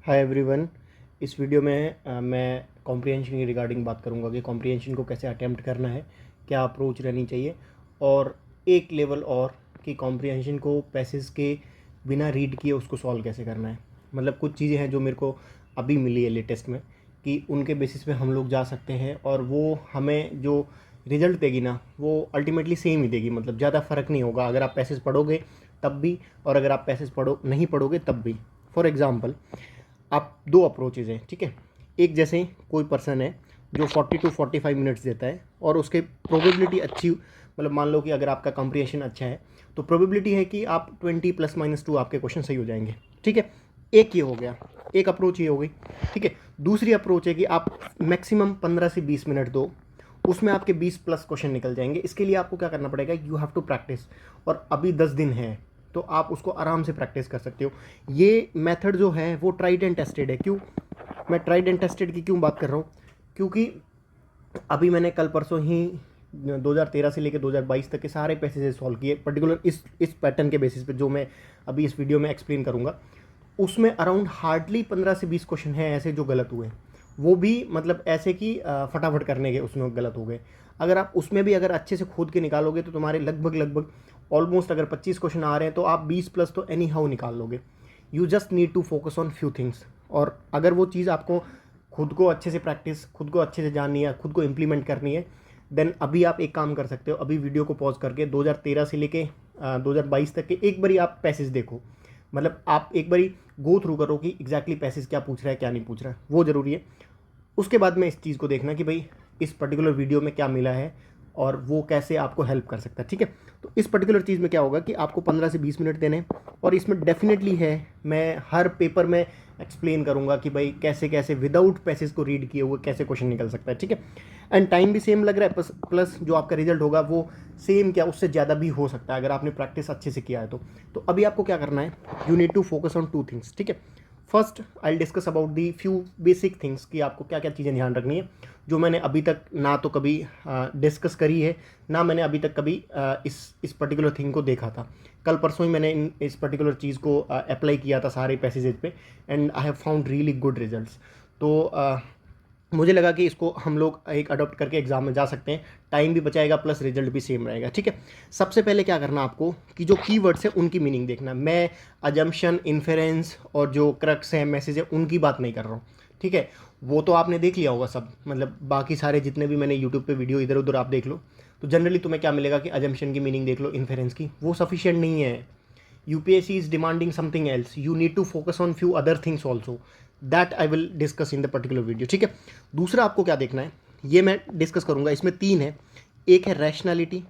Hi everyone. इस video में मैं कॉम्प्रिहेंशन के रिगार्डिंग बात करूंगा कि कॉम्प्रिहेंशन को कैसे अटेम्प्ट करना है, क्या अप्रोच रहनी चाहिए और एक लेवल और कि कॉम्प्रिहेंशन को पैसेज के बिना रीड किए उसको सॉल्व कैसे करना है। मतलब कुछ चीज़ें हैं जो मेरे को अभी मिली है लेटेस्ट में कि उनके बेसिस पे हम लोग जा सकते हैं और वो हमें जो रिज़ल्ट देगी ना वो अल्टीमेटली सेम ही देगी। मतलब ज़्यादा फ़र्क नहीं होगा अगर आप पैसेज पढ़ोगे तब भी और अगर आप पैसेज नहीं पढ़ोगे तब भी। फॉर एग्ज़ाम्पल, आप दो अप्रोचेज़ हैं, ठीक है। एक जैसे कोई पर्सन है जो 40 टू 45 मिनट्स देता है और उसके प्रोबेबिलिटी अच्छी, मतलब मान लो कि अगर आपका कॉम्प्रिहेंशन अच्छा है तो प्रोबेबिलिटी है कि आप 20 +-2 आपके क्वेश्चन सही हो जाएंगे, ठीक है। एक ये हो गया, एक अप्रोच ये हो गई, ठीक है। दूसरी अप्रोच है कि आप मैक्सिमम 15 से 20 मिनट दो, उसमें आपके 20+ क्वेश्चन निकल जाएंगे। इसके लिए आपको क्या करना पड़ेगा, यू हैव टू प्रैक्टिस। और अभी 10 दिन है तो आप उसको आराम से प्रैक्टिस कर सकते हो। ये मेथड जो है वो ट्राइड एंड टेस्टेड है। क्यों मैं ट्राइड एंड टेस्टेड की क्यों बात कर रहा हूँ, क्योंकि अभी मैंने कल परसों ही 2013 से लेकर 2022 तक के सारे पैसेज सॉल्व किए, पर्टिकुलर इस पैटर्न के बेसिस पे जो मैं अभी इस वीडियो में एक्सप्लेन करूँगा। उसमें अराउंड हार्डली 15 से 20 क्वेश्चन हैं ऐसे जो गलत हुए, वो भी मतलब ऐसे कि फटाफट करने के उसमें गलत हो गए। अगर आप उसमें भी अगर अच्छे से खोद के निकालोगे तो तुम्हारे लगभग ऑलमोस्ट अगर 25 क्वेश्चन आ रहे हैं तो आप 20+ तो एनी हाउ निकाल लोगे। You just need to focus on few things. और अगर वो चीज़ आपको खुद को अच्छे से प्रैक्टिस, खुद को अच्छे से जाननी है, खुद को इम्प्लीमेंट करनी है, देन अभी आप एक काम कर सकते हो। अभी वीडियो को पॉज करके 2013 से लेके 2022 तक के एक बारी आप पैसेज देखो। मतलब आप एक बारी गो थ्रू करो कि एग्जैक्टली पैसेज क्या पूछ रहा है क्या नहीं पूछ रहा है, वो ज़रूरी है। उसके बाद में इस चीज़ को देखना कि भाई इस पर्टिकुलर वीडियो में क्या मिला है और वो कैसे आपको हेल्प कर सकता है, ठीक है। तो इस पर्टिकुलर चीज़ में क्या होगा कि आपको 15 से 20 मिनट देने, और इसमें डेफिनेटली है मैं हर पेपर में एक्सप्लेन करूंगा कि भाई कैसे कैसे विदाउट पैसेज को रीड किए हुए कैसे क्वेश्चन निकल सकता है, ठीक है। एंड टाइम भी सेम लग रहा है, प्लस जो आपका रिजल्ट होगा वो सेम क्या उससे ज़्यादा भी हो सकता है अगर आपने प्रैक्टिस अच्छे से किया है तो अभी आपको क्या करना है, you need to focus on 2 things, ठीक है। First I discuss about the few basic things कि आपको क्या क्या चीज़ें ध्यान रखनी है जो मैंने अभी तक ना तो कभी डिस्कस करी है, ना मैंने अभी तक कभी इस पर्टिकुलर थिंग को देखा था। कल परसों ही मैंने इस पर्टिकुलर चीज़ को अप्लाई किया था सारे पैसेजेज पे and I have found really good results. तो मुझे लगा कि इसको हम लोग एक अडॉप्ट करके एग्जाम में जा सकते हैं, टाइम भी बचाएगा प्लस रिजल्ट भी सेम रहेगा, ठीक है। सबसे पहले क्या करना आपको कि जो कीवर्ड्स है उनकी मीनिंग देखना। मैं अजम्पशन, इन्फेरेंस और जो क्रक्स है, मैसेज है, उनकी बात नहीं कर रहा हूँ, ठीक है। वो तो आपने देख लिया होगा सब, मतलब बाकी सारे जितने भी मैंने यूट्यूब पे वीडियो इधर उधर आप देख लो, तो जनरली तुम्हें क्या मिलेगा कि अजम्पशन की मीनिंग देख लो, इन्फेरेंस की, वो सफिशिएंट नहीं है। UPSC is demanding something else. You need to focus on few other things also. That I will discuss in the particular video, ठीक है। दूसरा आपको क्या देखना है, ये मैं डिस्कस करूंगा। इसमें 3 है, एक है रैशनैलिटी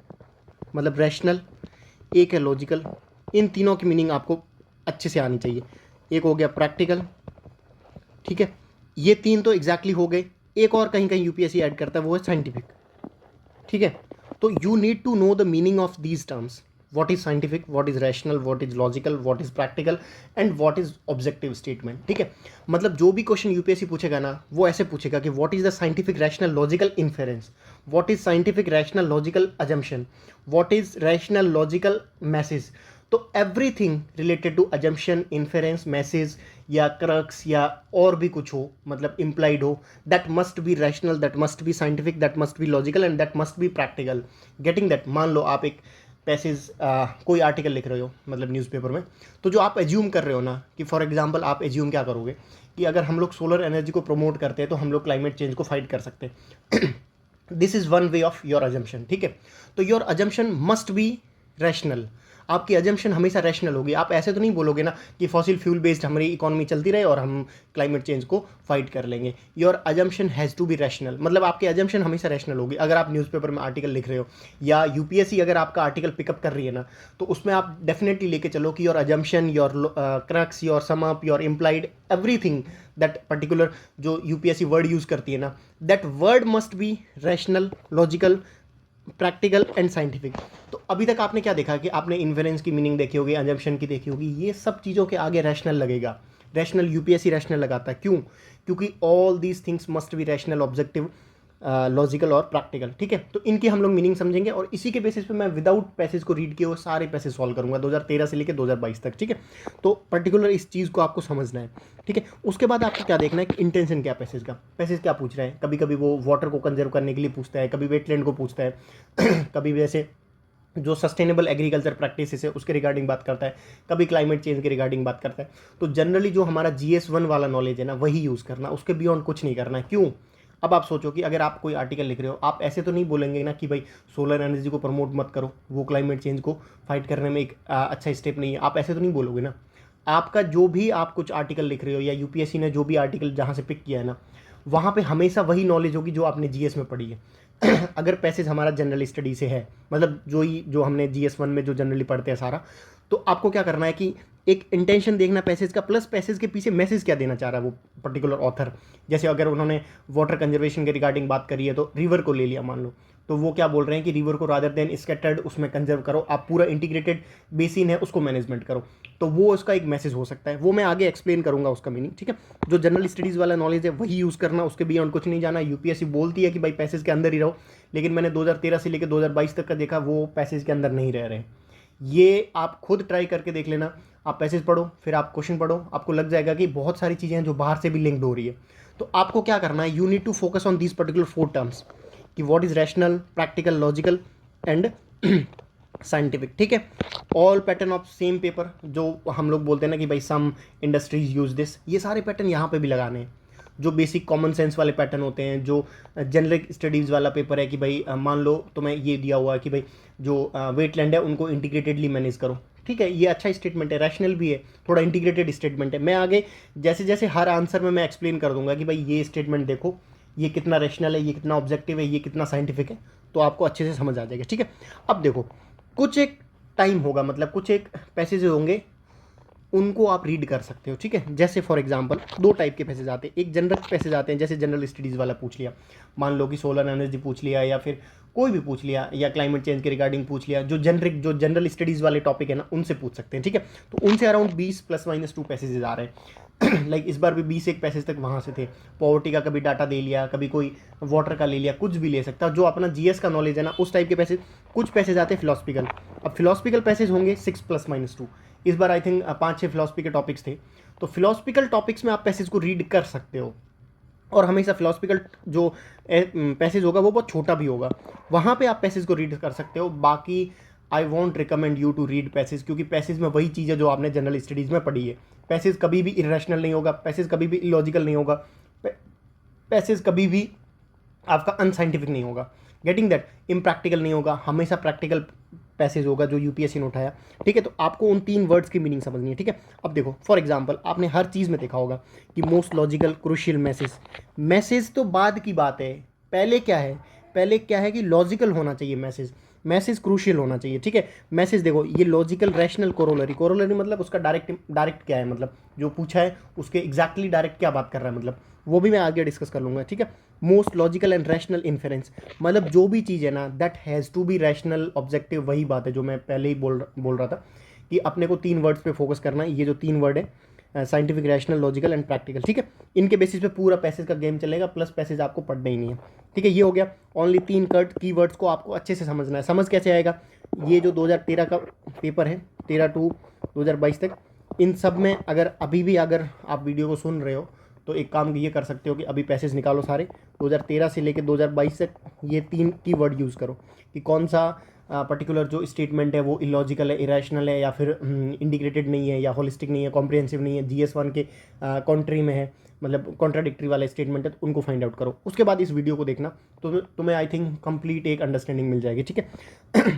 मतलब रैशनल, एक है लॉजिकल। इन तीनों की मीनिंग आपको अच्छे से आनी चाहिए। एक हो गया प्रैक्टिकल, ठीक है। ये 3 तो एग्जैक्टली हो गए। एक और कहीं कहीं UPSC ऐड करता है, वो है साइंटिफिक, ठीक है। तो you need to know the meaning of these terms, what is scientific, what is rational, what is logical, what is practical and what is objective statement, ठीक है। मतलब जो भी क्वेश्चन यूपीएससी पूछेगा ना वो ऐसे पूछेगा कि what is the scientific rational logical inference, what is scientific rational logical assumption, what is rational logical message। तो everything related to assumption, inference, message या क्रक्स या और भी कुछ हो, मतलब इम्प्लाइड हो, that must be rational, that must be scientific, that must be logical and that must be practical. Getting that, मान लो आप एक पैसेज कोई आर्टिकल लिख रहे हो मतलब न्यूज़पेपर में, तो जो आप एज्यूम कर रहे हो ना कि फॉर एग्जांपल आप एज्यूम क्या करोगे कि अगर हम लोग सोलर एनर्जी को प्रमोट करते हैं तो हम लोग क्लाइमेट चेंज को फाइट कर सकते हैं। This is one way of your assumption, ठीक है। तो your assumption must be rational. आपकी अजम्पशन हमेशा रैशनल होगी। आप ऐसे तो नहीं बोलोगे ना कि फॉसिल फ्यूल बेस्ड हमारी इकोनॉमी चलती रहे और हम क्लाइमेट चेंज को फाइट कर लेंगे। Your assumption has to be rational, मतलब आपकी अजम्पशन हमेशा रैशनल होगी। अगर आप न्यूज़पेपर में आर्टिकल लिख रहे हो या यूपीएससी अगर आपका आर्टिकल पिकअप कर रही है ना, तो उसमें आप डेफिनेटली लेके चलो कि your assumption, your crux, your sum up, your implied, everything that particular जो यूपीएससी वर्ड यूज़ करती है ना, that word must be rational, logical, practical and scientific. तो अभी तक आपने क्या देखा कि आपने इन्फेरेंस की मीनिंग देखी होगी, अजम्पशन की देखी होगी, ये सब चीज़ों के आगे रैशनल लगेगा। रैशनल यूपीएससी रैशनल लगाता है, क्यों? क्योंकि all these things must be rational, objective, logical और प्रैक्टिकल, ठीक है। तो इनकी हम लोग मीनिंग समझेंगे और इसी के बेसिस पे मैं विदाउट पैसेज को रीड किए हुए सारे पैसेज सॉल्व करूंगा 2013 से लेकर 2022 तक, ठीक है। तो पर्टिकुलर इस चीज़ को आपको समझना है, ठीक है। उसके बाद आपको क्या देखना है कि इंटेंशन क्या पैसेज का, पैसेज क्या पूछ रहे हैं। कभी कभी वो वाटर को कंजर्व करने के लिए पूछता है, कभी वेटलैंड को पूछता है कभी वैसे जो सस्टेनेबल एग्रीकल्चर प्रैक्टिसेस है उसके रिगार्डिंग बात करता है, कभी क्लाइमेट चेंज के रिगार्डिंग बात करता है। तो जनरली जो हमारा GS1 वाला नॉलेज है ना वही यूज़ करना, उसके बियॉन्ड कुछ नहीं करना है। क्यों? अब आप सोचो कि अगर आप कोई आर्टिकल लिख रहे हो, आप ऐसे तो नहीं बोलेंगे ना कि भाई सोलर एनर्जी को प्रमोट मत करो, वो क्लाइमेट चेंज को फाइट करने में एक अच्छा स्टेप नहीं है, आप ऐसे तो नहीं बोलोगे ना। आपका जो भी आप कुछ आर्टिकल लिख रहे हो या यूपीएससी ने जो भी आर्टिकल जहाँ से पिक किया है ना, वहाँ पे हमेशा वही नॉलेज होगी जो आपने जीएस में पढ़ी है अगर पैसेज हमारा जनरल स्टडी से है, मतलब जो हमने GS1 में जो जनरली पढ़ते हैं सारा, तो आपको क्या करना है कि एक इंटेंशन देखना पैसेज का, प्लस पैसेज के पीछे मैसेज क्या देना चाह रहा है वो पर्टिकुलर ऑथर। जैसे अगर उन्होंने वाटर कंजर्वेशन के रिगार्डिंग बात करी है तो रिवर को ले लिया मान लो, तो वो क्या बोल रहे हैं कि रिवर को रादर देन स्कैटर्ड उसमें कंजर्व करो, आप पूरा इंटीग्रेटेड बेसिन है उसको मैनेजमेंट करो। तो वो उसका एक मैसेज हो सकता है, वो मैं आगे एक्सप्लेन करूंगा उसका मीनिंग, ठीक है। जो जनरल स्टडीज़ वाला नॉलेज है वही यूज़ करना, उसके बियॉन्ड कुछ नहीं जाना। यूपीएससी बोलती है कि भाई पैसेज के अंदर ही रहो, लेकिन मैंने 2013 से लेकर 2022 तक का देखा वो पैसेज के अंदर नहीं रह रहे। ये आप खुद ट्राई करके देख लेना, आप पैसेज पढ़ो फिर आप क्वेश्चन पढ़ो, आपको लग जाएगा कि बहुत सारी चीज़ें हैं जो बाहर से भी लिंक्ड हो रही है। तो आपको क्या करना है, you need to focus on these particular 4 terms कि what is rational, practical, logical and scientific, ठीक है। All pattern of same paper, जो हम लोग बोलते हैं ना कि भाई सम इंडस्ट्रीज यूज दिस, ये सारे पैटर्न यहाँ पे भी लगाने हैं। जो बेसिक कॉमन सेंस वाले पैटर्न होते हैं, जो जनरिक स्टडीज़ वाला पेपर है कि भाई मान लो तुम्हें ये दिया हुआ है कि भाई जो वेटलैंड है उनको इंटीग्रेटेडली मैनेज करो, ठीक है। ये अच्छा स्टेटमेंट है, रैशनल भी है, थोड़ा इंटीग्रेटेड स्टेटमेंट है। मैं आगे जैसे जैसे हर आंसर में मैं एक्सप्लेन कर दूंगा कि भाई ये स्टेटमेंट देखो, ये कितना रैशनल है, ये कितना ऑब्जेक्टिव है, ये कितना साइंटिफिक है, तो आपको अच्छे से समझ आ जाएगा, ठीक है। अब देखो कुछ एक टाइम होगा, मतलब कुछ एक पैसेज होंगे उनको आप रीड कर सकते हो, ठीक है। जैसे फॉर एग्जांपल 2 टाइप के पैसेज आते हैं, एक जनरल पैसेज आते हैं जैसे जनरल स्टडीज़ वाला पूछ लिया, मान लो कि सोलर एनर्जी पूछ लिया या फिर कोई भी पूछ लिया या क्लाइमेट चेंज के रिगार्डिंग पूछ लिया, जो जनरल स्टडीज़ वाले टॉपिक है ना उनसे पूछ सकते हैं, ठीक है। तो उनसे अराउंड 20 ±2 पैसेजेस आ रहे हैं लाइक इस बार भी 20 एक पैसेज तक वहाँ से थे। पॉवर्टी का कभी डाटा दे लिया, कभी कोई वाटर का ले लिया, कुछ भी ले सकता, जो अपना GS का नॉलेज है ना उस टाइप के पैसेज। कुछ पैसेज आते हैं फिलोसफिकल, अब फिलोसफिकल पैसेज होंगे 6 +-2। इस बार आई थिंक 5-6 फिलोसफी के टॉपिक्स थे, तो फिलोसफिकल टॉपिक्स में आप पैसेज को रीड कर सकते हो। और हमेशा फिलोसफिकल जो पैसेज होगा वो बहुत छोटा भी होगा, वहाँ पे आप पैसेज को रीड कर सकते हो। बाकी I want recommend you to read passage, क्योंकि पैसेज में वही चीज़ है जो आपने जनरल स्टडीज़ में पढ़ी है। पैसेज कभी भी इरेशनल नहीं होगा, पैसेज कभी भी इलॉजिकल नहीं होगा, पैसेज कभी भी आपका अनसाइंटिफिक नहीं होगा, गेटिंग दैट, इम्प्रैक्टिकल नहीं होगा, हमेशा प्रैक्टिकल पैसेज होगा जो यूपीएससी ने उठाया, ठीक है। तो आपको उन 3 वर्ड्स की मीनिंग समझनी है, ठीक है। अब देखो फॉर एग्जांपल आपने हर चीज़ में देखा होगा कि most logical crucial message, message तो बाद की बात है, पहले क्या है, पहले क्या है कि लॉजिकल होना चाहिए मैसेज, मैसेज क्रूशियल होना चाहिए, ठीक है। मैसेज देखो ये लॉजिकल, रैशनल, कोरोलरी, कोरोलरी मतलब उसका डायरेक्ट क्या है, मतलब जो पूछा है उसके एग्जैक्टली डायरेक्ट क्या बात कर रहा है, मतलब वो भी मैं आगे डिस्कस कर लूँगा, ठीक है। Most logical and rational inference, मतलब जो भी चीज़ है ना that has to be rational objective, वही बात है जो मैं पहले ही बोल रहा था कि अपने को 3 वर्ड्स पे फोकस करना है। ये जो 3 वर्ड है scientific, rational, logical and practical, ठीक है। इनके बेसिस पे पूरा पैसेज का गेम चलेगा, प्लस पैसेज आपको पढ़ना ही नहीं है, ठीक है। ये हो गया, ओनली 3 की वर्ड्स को आपको अच्छे से समझना है। समझ कैसे आएगा, ये जो 2013 का पेपर है 13 to 2022 तक, इन सब में अगर अभी भी अगर आप वीडियो को सुन रहे हो तो एक काम ये कर सकते हो कि अभी पैसेज निकालो सारे 2013 से लेकर 2022 तक, ये 3 की वर्ड यूज़ करो कि कौन सा पर्टिकुलर जो स्टेटमेंट है वो इलॉजिकल है, इरेशनल है, या फिर इंटीग्रेटेड नहीं है, या होलिस्टिक नहीं है, कॉम्प्रिहेंसिव नहीं है, GS1 के कॉन्ट्री में है, मतलब कॉन्ट्राडिक्टरी वाला स्टेटमेंट है, तो उनको फाइंड आउट करो। उसके बाद इस वीडियो को देखना तो तुम्हें आई थिंक कंप्लीट एक अंडरस्टैंडिंग मिल जाएगी, ठीक है।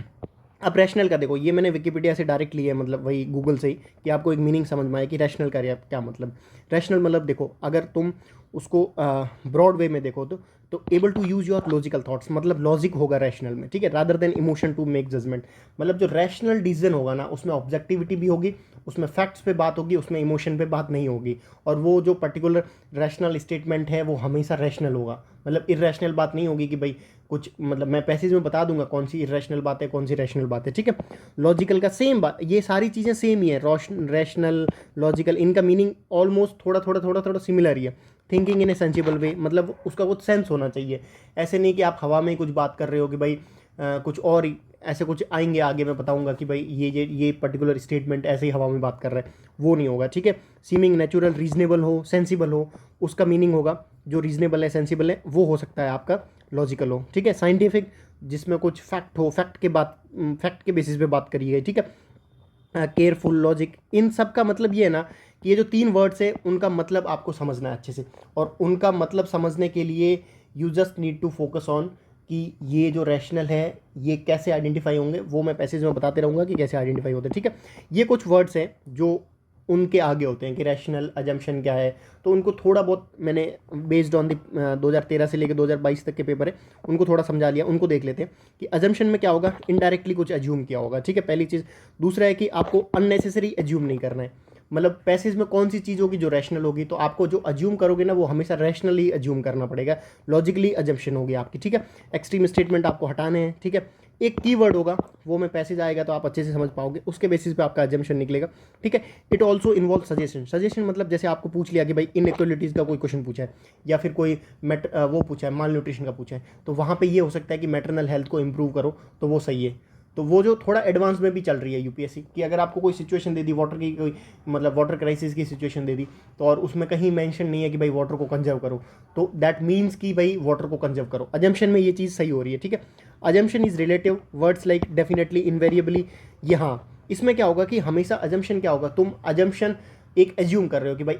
अब रैशनल का देखो, ये मैंने विकिपीडिया से डायरेक्ट लिया है, मतलब वही गूगल से ही, कि आपको एक मीनिंग समझ में आए कि रैशनल का क्या मतलब। रैशनल मतलब देखो अगर तुम उसको ब्रॉड वे में देखो तो able to use your logical thoughts, मतलब लॉजिक होगा रैशनल में, ठीक है, rather than emotion to make judgement. मतलब जो रैशनल डिसीजन होगा ना उसमें ऑब्जेक्टिविटी भी होगी, उसमें फैक्ट्स पे बात होगी, उसमें इमोशन पे बात नहीं होगी। और वो जो पर्टिकुलर रैशनल स्टेटमेंट है वो हमेशा रैशनल होगा, मतलब इरेशनल बात नहीं होगी कि भाई कुछ, मतलब मैं पैसेज में बता दूंगा कौन सी इरेशनल बात है कौन सी रैशनल बात है, ठीक है। लॉजिकल का सेम बात, ये सारी चीज़ें सेम ही है, रैशनल, लॉजिकल, इनका मीनिंग ऑलमोस्ट थोड़ा सिमिलर ही है, थिंकिंग इन ए सेंसिबल वे, मतलब उसका कुछ सेंस होना चाहिए। ऐसे नहीं कि आप हवा में ही कुछ बात कर रहे हो कि भाई कुछ और ऐसे कुछ आएंगे आगे, मैं बताऊंगा कि भाई ये पर्टिकुलर स्टेटमेंट ऐसे ही हवा में बात कर रहा है, वो नहीं होगा, ठीक है। सीमिंग नेचुरल, रीजनेबल हो, सेंसिबल हो, उसका मीनिंग होगा जो रीजनेबल है, सेंसिबल है, वो हो सकता है आपका लॉजिकल हो, ठीक है। साइंटिफिक, जिसमें कुछ फैक्ट हो, फैक्ट के बेसिस पे बात करी है, ठीक है। केयरफुल, लॉजिक, इन सब का मतलब ये है ना कि ये जो 3 वर्ड्स है उनका मतलब आपको समझना है अच्छे से, और उनका मतलब समझने के लिए you just need to focus on कि ये जो रैशनल है ये कैसे आइडेंटिफाई होंगे, वो मैं पैसेज में बताते रहूँगा कि कैसे आइडेंटिफाई होते हैं, ठीक है। ये कुछ वर्ड्स हैं जो उनके आगे होते हैं कि रैशनल, अजम्पशन क्या है, तो उनको थोड़ा बहुत मैंने बेस्ड ऑन द 2013 से लेकर 2022 तक के पेपर है उनको थोड़ा समझा लिया, उनको देख लेते हैं कि अजम्पशन में क्या होगा, इनडायरेक्टली कुछ एज्यूम किया होगा, ठीक है, पहली चीज़। दूसरा है कि आपको अननेसेसरी एज्यूम नहीं करना है, मतलब पैसेज में कौन सी चीज़ होगी जो रैशनल होगी, तो आपको जो अज्यूम करोगे ना वो हमेशा रैशनली अज्यूम करना पड़ेगा, लॉजिकली अजम्पशन होगी आपकी, ठीक है। एक्सट्रीम स्टेटमेंट आपको हटाने हैं, ठीक है। एक कीवर्ड होगा, वो में पैसेज आएगा तो आप अच्छे से समझ पाओगे, उसके बेसिस पे आपका अजम्पशन निकलेगा, ठीक है। It also involve suggestion. Suggestion मतलब जैसे आपको पूछ लिया कि भाई इनइक्वालिटीज़ का कोई क्वेश्चन पूछा है, या फिर कोई वो पूछा है, माल न्यूट्रिशन का पूछा है, तो वहाँ पे ये हो सकता है कि मैटरनल हेल्थ को इम्प्रूव करो, तो वो सही है। तो वो जो थोड़ा एडवांस में भी चल रही है यूपीएससी कि अगर आपको कोई सिचुएशन दे दी वाटर की, कोई मतलब वाटर क्राइसिस की सिचुएशन दे दी, तो और उसमें कहीं मेंशन नहीं है कि भाई वाटर को कंजर्व करो, तो दैट मीन्स कि भाई वाटर को कंजर्व करो। अजम्पशन में ये चीज़ सही हो रही है, ठीक है। Assumption is relative, words like definitely, invariably, ये हाँ, इसमें क्या होगा कि हमेशा अजम्पशन क्या होगा, तुम अजम्पशन एक एज्यूम कर रहे हो कि भाई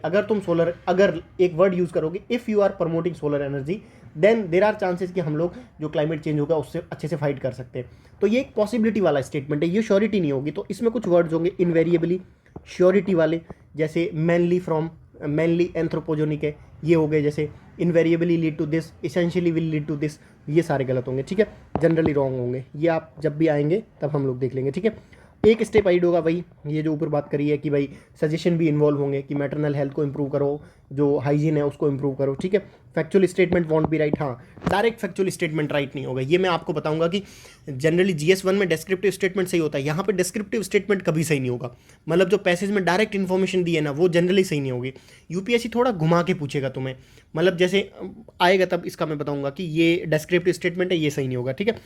अगर एक वर्ड यूज़ करोगे, if you are promoting solar energy, then there are chances कि हम लोग जो क्लाइमेट चेंज होगा उससे अच्छे से फाइट कर सकते हैं। तो ये एक पॉसिबिलिटी वाला स्टेटमेंट है, ये श्योरिटी नहीं होगी। तो इसमें कुछ वर्ड्स होंगे इनवेरिएबली, श्योरिटी वाले, जैसे मैनली फ्रॉम, मैनली एंथ्रोपोजोनिक है, ये हो गए, जैसे invariably lead to this, essentially will lead to this, ये सारे गलत होंगे, ठीक है। जनरली रॉन्ग होंगे, ये आप जब भी आएंगे तब हम लोग देख लेंगे, ठीक है। एक स्टेप आइड होगा भाई, ये जो ऊपर बात करी है कि भाई सजेशन भी इन्वॉल्व होंगे कि मैटरनल हेल्थ को इंप्रूव करो, जो हाइजीन है उसको इंप्रूव करो, ठीक है। Factual statement won't be right, हाँ, डायरेक्ट फैक्चुअल स्टेटमेंट राइट नहीं होगा, ये मैं आपको बताऊंगा कि जनरली GS1 में डिस्क्रिप्टिव स्टेटमेंट सही होता है, यहाँ पे डिस्क्रिप्टिव स्टेटमेंट कभी सही नहीं होगा, मतलब जो पैसेज में डायरेक्ट इन्फॉर्मेशन दी है ना वो जनरली सही नहीं होगी। यूपीएससी थोड़ा घुमा के पूछेगा तुम्हें, मतलब जैसे आएगा तब इसका मैं बताऊंगा कि ये डिस्क्रिप्टिव स्टेटमेंट है, ये सही नहीं होगा, ठीक है।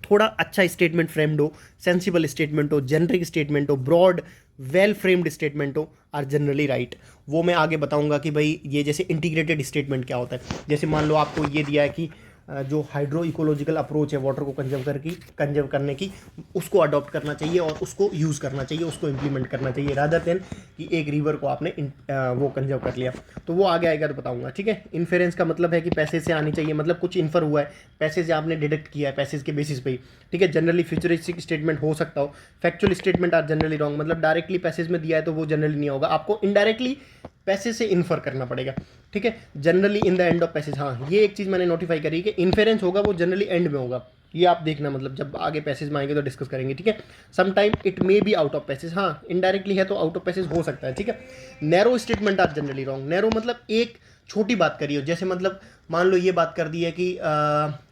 थोड़ा अच्छा स्टेटमेंट फ्रेम्ड हो, सेंसिबल स्टेटमेंट हो, जेनरिक स्टेटमेंट हो, ब्रॉड वेल फ्रेम्ड स्टेटमेंट हो, आर जनरली राइट। वो मैं आगे बताऊंगा कि भाई ये जैसे इंटीग्रेटेड स्टेटमेंट क्या होता है, जैसे मान लो आपको ये दिया है कि जो हाइड्रो इकोलॉजिकल अप्रोच है वाटर को कंजर्व करने की, उसको अडॉप्ट करना चाहिए और उसको यूज़ करना चाहिए, उसको इम्प्लीमेंट करना चाहिए, रादर देन कि एक रिवर को आपने वो कंजर्व कर लिया। तो वो आगे आएगा तो बताऊंगा, ठीक है। इन्फेरेंस का मतलब है कि पैसेज से आनी चाहिए, मतलब कुछ इन्फर हुआ है पैसेज से, आपने डिडक्ट किया है पैसेज के बेसिस पे ही, ठीक है। जनरली फ्यूचरिस्टिक स्टेटमेंट हो सकता हो, factual statements are generally wrong, मतलब डायरेक्टली पैसेज में दिया है तो वो जनरली नहीं होगा, आपको इनडायरेक्टली पैसेज से इन्फर करना पड़ेगा, ठीक है। Generally in the end of passage, हाँ ये एक चीज़ मैंने नोटिफाई करी कि इन्फेरेंस होगा वो जनरली एंड में होगा, ये आप देखना, मतलब जब आगे पैसेज में आएंगे तो डिस्कस करेंगे, ठीक है। Sometime it may be out of passage, हाँ इनडायरेक्टली है तो आउट ऑफ पैसेज हो सकता है, ठीक है। Narrow statements are generally wrong, narrow मतलब एक छोटी बात करी हो, जैसे मतलब मान लो ये बात कर दी है कि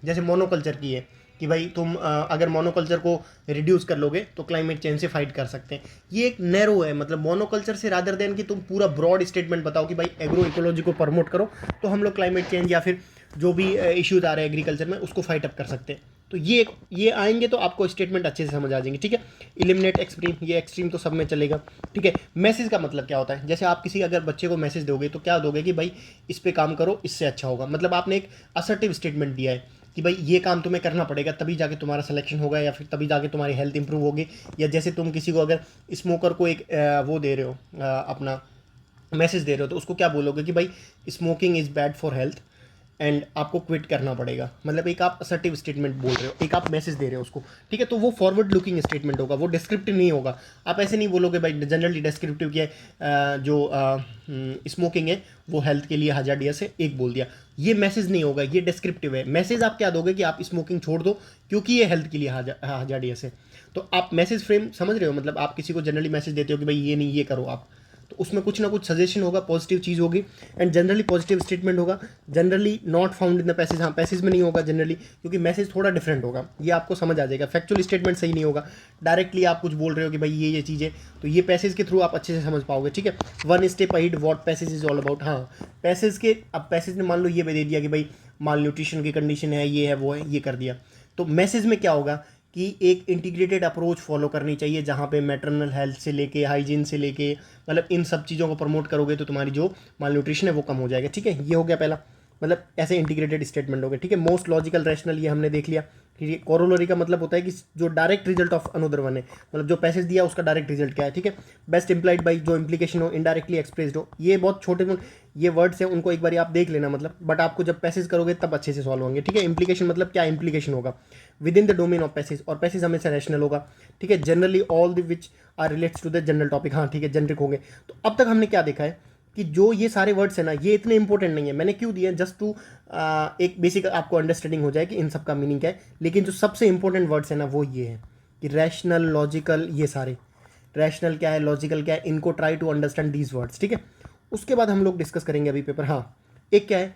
जैसे मोनोकल्चर की है कि भाई तुम अगर मोनोकल्चर को रिड्यूस कर लोगे तो क्लाइमेट चेंज से फाइट कर सकते हैं, ये एक नैरो है, मतलब मोनोकल्चर से रादर देन कि तुम पूरा ब्रॉड स्टेटमेंट बताओ कि भाई एग्रो इकोलॉजी को प्रमोट करो तो हम लोग क्लाइमेट चेंज या फिर जो भी इश्यूज आ रहे हैं एग्रीकल्चर में उसको फाइट अप कर सकते हैं। तो ये आएंगे तो आपको स्टेटमेंट अच्छे से समझ आ जाएंगे, ठीक है। इलिमिनेट एक्सट्रीम, ये एक्सट्रीम तो सब में चलेगा, ठीक है। मैसेज का मतलब क्या होता है, जैसे आप किसी अगर बच्चे को मैसेज दोगे तो क्या दोगे कि भाई इस पे काम करो इससे अच्छा होगा, मतलब आपने एक असर्टिव स्टेटमेंट दिया है कि भाई ये काम तुम्हें करना पड़ेगा तभी जाके तुम्हारा सिलेक्शन होगा या फिर तभी जाके तुम्हारी हेल्थ इंप्रूव होगी। या जैसे तुम किसी को अगर स्मोकर को एक वो दे रहे हो अपना मैसेज दे रहे हो तो उसको क्या बोलोगे कि भाई smoking is bad for health and आपको क्विट करना पड़ेगा, मतलब एक आप असर्टिव स्टेटमेंट बोल रहे हो, एक आप मैसेज दे रहे हो उसको, ठीक है। तो वो फॉरवर्ड लुकिंग स्टेटमेंट होगा, वो डिस्क्रिप्टिव नहीं होगा। आप ऐसे नहीं बोलोगे भाई जनरली डिस्क्रिप्टिव क्या है, जो स्मोकिंग है वो हेल्थ के लिए हजार्डियस है, एक बोल दिया, ये मैसेज नहीं होगा, ये डिस्क्रिप्टिव है। मैसेज आप क्या दोगे कि आप स्मोकिंग छोड़ दो क्योंकि ये हेल्थ के लिए हजार्डियस है। तो आप मैसेज फ्रेम समझ रहे हो, मतलब आप किसी को जनरली मैसेज देते हो कि भाई ये नहीं ये करो आप, तो उसमें कुछ ना कुछ सजेशन होगा, पॉजिटिव चीज़ होगी, एंड जनरली पॉजिटिव स्टेटमेंट होगा, generally not found in the passage. हाँ, पैसेज में नहीं होगा जनरली, क्योंकि मैसेज थोड़ा डिफरेंट होगा, ये आपको समझ आ जाएगा। फैक्चुअल स्टेटमेंट सही नहीं होगा, डायरेक्टली आप कुछ बोल रहे हो कि भाई ये चीज़ है, तो ये पैसेज के थ्रू आप अच्छे से समझ पाओगे, ठीक है। One step ahead what passage is all about. हाँ, पैसेज के, अब पैसेज ने मान लो ये दे दिया कि भाई माल न्यूट्रिशन की कंडीशन है, ये है, वो है, ये कर दिया, तो मैसेज में क्या होगा कि एक इंटीग्रेटेड अप्रोच फॉलो करनी चाहिए, जहाँ पे मैटरनल हेल्थ से लेके हाइजीन से लेके, मतलब इन सब चीज़ों को प्रमोट करोगे तो तुम्हारी जो माल न्यूट्रिशन है वो कम हो जाएगा, ठीक है। ये हो गया पहला, मतलब ऐसे इंटीग्रेटेड स्टेटमेंट हो गए, ठीक है। मोस्ट लॉजिकल रैशनल, ये हमने देख लिया, ठीक है। कोरोलरी का मतलब होता है कि जो direct result of another one है, मतलब जो पैसेज दिया उसका डायरेक्ट रिजल्ट क्या है, ठीक है। बेस्ट इंप्लाइड बाई, जो इंप्लीकेशन हो, इनडायरेक्टली एक्सप्रेस्ड हो, ये बहुत छोटे ये वर्ड्स हैं, उनको एक बार आप देख लेना, मतलब बट आपको जब पैसेज करोगे तब अच्छे से सॉल्व होंगे, ठीक है। इंप्लीकेशन मतलब क्या इंप्लीकेशन होगा within the domain of passage, और पैसेज हमेशा रैशनल होगा, ठीक है। Generally all the which are relates to the general topic, हाँ ठीक है, जेनरिक होंगे। तो अब तक हमने क्या देखा है कि जो ये सारे वर्ड्स हैं ना, ये इतने इंपॉर्टेंट नहीं है, मैंने क्यों दिए, जस्ट टू एक बेसिक आपको अंडरस्टैंडिंग हो जाए कि इन सब का मीनिंग क्या है। लेकिन जो सबसे इंपॉर्टेंट वर्ड्स है ना वो ये है कि रैशनल, लॉजिकल, ये सारे रैशनल क्या है, लॉजिकल क्या है, इनको try to understand these words, ठीक है। उसके बाद हम लोग डिस्कस करेंगे अभी पेपर। हाँ, एक क्या है,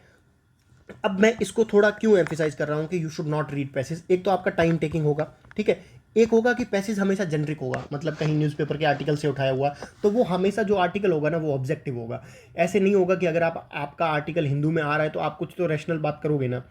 अब मैं इसको थोड़ा क्यों एम्फेसाइज कर रहा हूँ कि you should not read passage. एक तो आपका टाइम टेकिंग होगा, ठीक है। एक होगा कि पैसेज हमेशा जेनरिक होगा, मतलब कहीं न्यूज़पेपर के आर्टिकल से उठाया हुआ, तो वो हमेशा जो आर्टिकल होगा ना वो ऑब्जेक्टिव होगा। ऐसे नहीं होगा कि अगर आपका आर्टिकल हिंदू में आ रहा है तो आप कुछ तो रैशनल बात करोगे ना,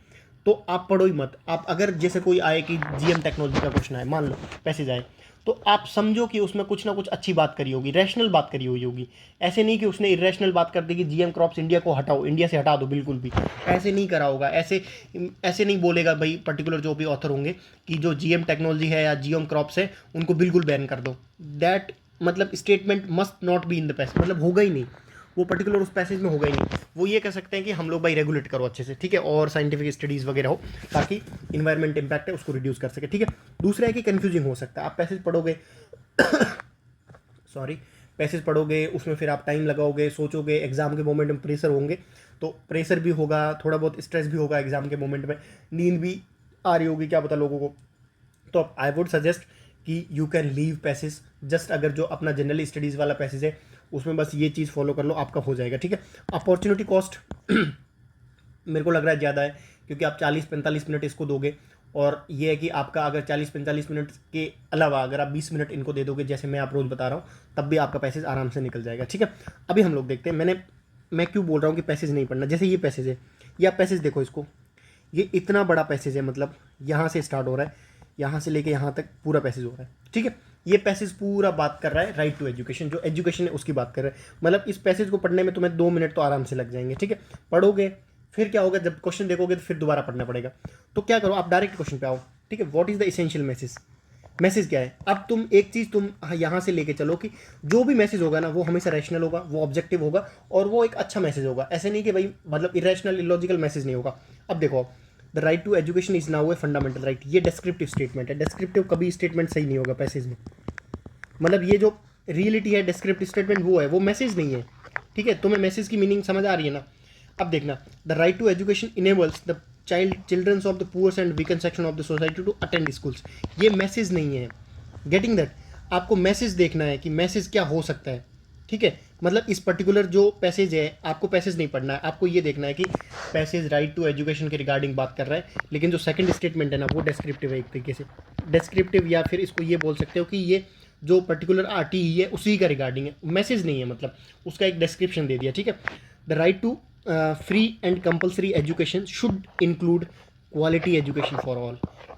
तो आप पढ़ो ही मत। आप अगर जैसे कोई आए कि जीएम टेक्नोलॉजी का क्वेश्चन आए, मान लो पैसेज आए, तो आप समझो कि उसमें कुछ ना कुछ अच्छी बात करी होगी, रैशनल बात करी हुई होगी। ऐसे नहीं कि उसने इरेशनल बात कर दी कि जीएम क्रॉप्स इंडिया को हटाओ, इंडिया से हटा दो, बिल्कुल भी ऐसे नहीं करा होगा। ऐसे ऐसे नहीं बोलेगा भाई पर्टिकुलर जो भी ऑथर होंगे कि जो जीएम टेक्नोलॉजी है या जीएम क्रॉप्स है उनको बिल्कुल बैन कर दो। दैट मतलब statement must not be in the passage, मतलब होगा ही नहीं वो पर्टिकुलर उस पैसेज में, होगा ही नहीं। वो ये कह सकते हैं कि हम लोग भाई रेगुलेट करो अच्छे से, ठीक है, और साइंटिफिक स्टडीज़ वगैरह हो ताकि इन्वायरमेंट इम्पैक्ट है उसको रिड्यूस कर सके, ठीक है। दूसरा है कि कन्फ्यूजिंग हो सकता है, आप पैसेज पढ़ोगे सॉरी, पैसेज पढ़ोगे, उसमें फिर आप टाइम लगाओगे, सोचोगे, एग्जाम के मोमेंट में प्रेशर होंगे, तो प्रेशर भी होगा, थोड़ा बहुत स्ट्रेस भी होगा एग्जाम के मोमेंट में, नींद भी आ रही होगी, क्या पता लोगों को। तो आई वुड सजेस्ट कि you can leave passage, just अगर जो अपना जनरल स्टडीज़ वाला पैसेज है उसमें बस ये चीज़ फॉलो कर लो, आपका हो जाएगा, ठीक है। अपॉर्चुनिटी कॉस्ट मेरे को लग रहा है ज़्यादा है, क्योंकि आप 40-45 मिनट इसको दोगे, और ये है कि आपका अगर 40-45 मिनट के अलावा अगर आप 20 मिनट इनको दे दोगे, जैसे मैं आप रोज़ बता रहा हूँ, तब भी आपका पैसेज आराम से निकल जाएगा, ठीक है। अभी हम लोग देखते हैं, मैं क्यों बोल रहा हूँ कि पैसेज नहीं पढ़ना। जैसे ये पैसेज है, ये आप पैसेज देखो इसको, ये इतना बड़ा पैसेज है, मतलब यहाँ से स्टार्ट हो रहा है, यहाँ से लेके यहाँ तक पूरा पैसेज हो रहा है, ठीक है। ये पैसेज पूरा बात कर रहा है राइट टू एजुकेशन, जो एजुकेशन है उसकी बात कर रहा है। मतलब इस पैसेज को पढ़ने में तुम्हें 2 मिनट तो आराम से लग जाएंगे, ठीक है। पढ़ोगे, फिर क्या होगा, जब क्वेश्चन देखोगे तो फिर दोबारा पढ़ना पड़ेगा। तो क्या करो, आप डायरेक्ट क्वेश्चन पे आओ, ठीक है। What is the essential message, message क्या है। अब तुम एक चीज़ तुम यहाँ से लेके चलो कि जो भी मैसेज होगा ना वो हमेशा रैशनल होगा, वो ऑब्जेक्टिव होगा, और वो एक अच्छा मैसेज होगा। ऐसे नहीं कि भाई मतलब इरेशनल इलॉजिकल मैसेज नहीं होगा। अब देखो, the right to education is now a fundamental right, ये डिस्क्रिप्टिव स्टेटमेंट है। डिस्क्रिप्टिव कभी स्टेटमेंट सही नहीं होगा पैसेज में, मतलब ये जो रियलिटी है डिस्क्रिप्टिव स्टेटमेंट वो है, वो मैसेज नहीं है, ठीक है। तुम्हें मैसेज की मीनिंग समझ आ रही है ना। अब देखना, the right to education enables the childrens of the poors and weaken section of the society to attend schools, ये मैसेज नहीं है। गेटिंग दैट, आपको मैसेज देखना है कि मैसेज क्या हो सकता है, ठीक है। मतलब इस पर्टिकुलर जो पैसेज है, आपको पैसेज नहीं पढ़ना है, आपको ये देखना है कि पैसेज राइट टू एजुकेशन के रिगार्डिंग बात कर रहा है, लेकिन जो सेकंड स्टेटमेंट है ना वो डिस्क्रिप्टिव है एक तरीके से। डिस्क्रिप्टिव, या फिर इसको ये बोल सकते हो कि ये जो पर्टिकुलर आर्टी है उसी का रिगार्डिंग है, मैसेज नहीं है, मतलब उसका एक डिस्क्रिप्शन दे दिया, ठीक है। The right to free and compulsory education should include quality education for all,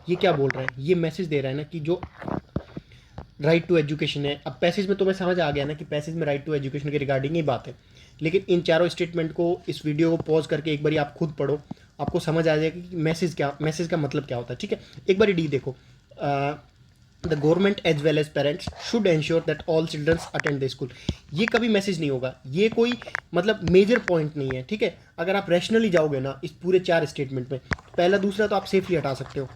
ये क्या बोल रहा है, ये मैसेज दे रहा है ना कि जो राइट टू एजुकेशन है। अब पैसेज में तुम्हें समझ आ गया ना कि पैसेज में राइट टू एजुकेशन के रिगार्डिंग ही बात है, लेकिन इन चारों स्टेटमेंट को, इस वीडियो को पॉज करके एक बार आप खुद पढ़ो, आपको समझ आ जाएगा कि मैसेज का मतलब क्या होता है, ठीक है। एक बार डी देखो, the government as well as parents should ensure that all childrens attend the school, ये कभी मैसेज नहीं होगा, ये कोई मतलब मेजर पॉइंट नहीं है, ठीक है। अगर आप रैशनली जाओगे ना इस पूरे 4 स्टेटमेंट में, पहला दूसरा तो आप सेफली हटा सकते हो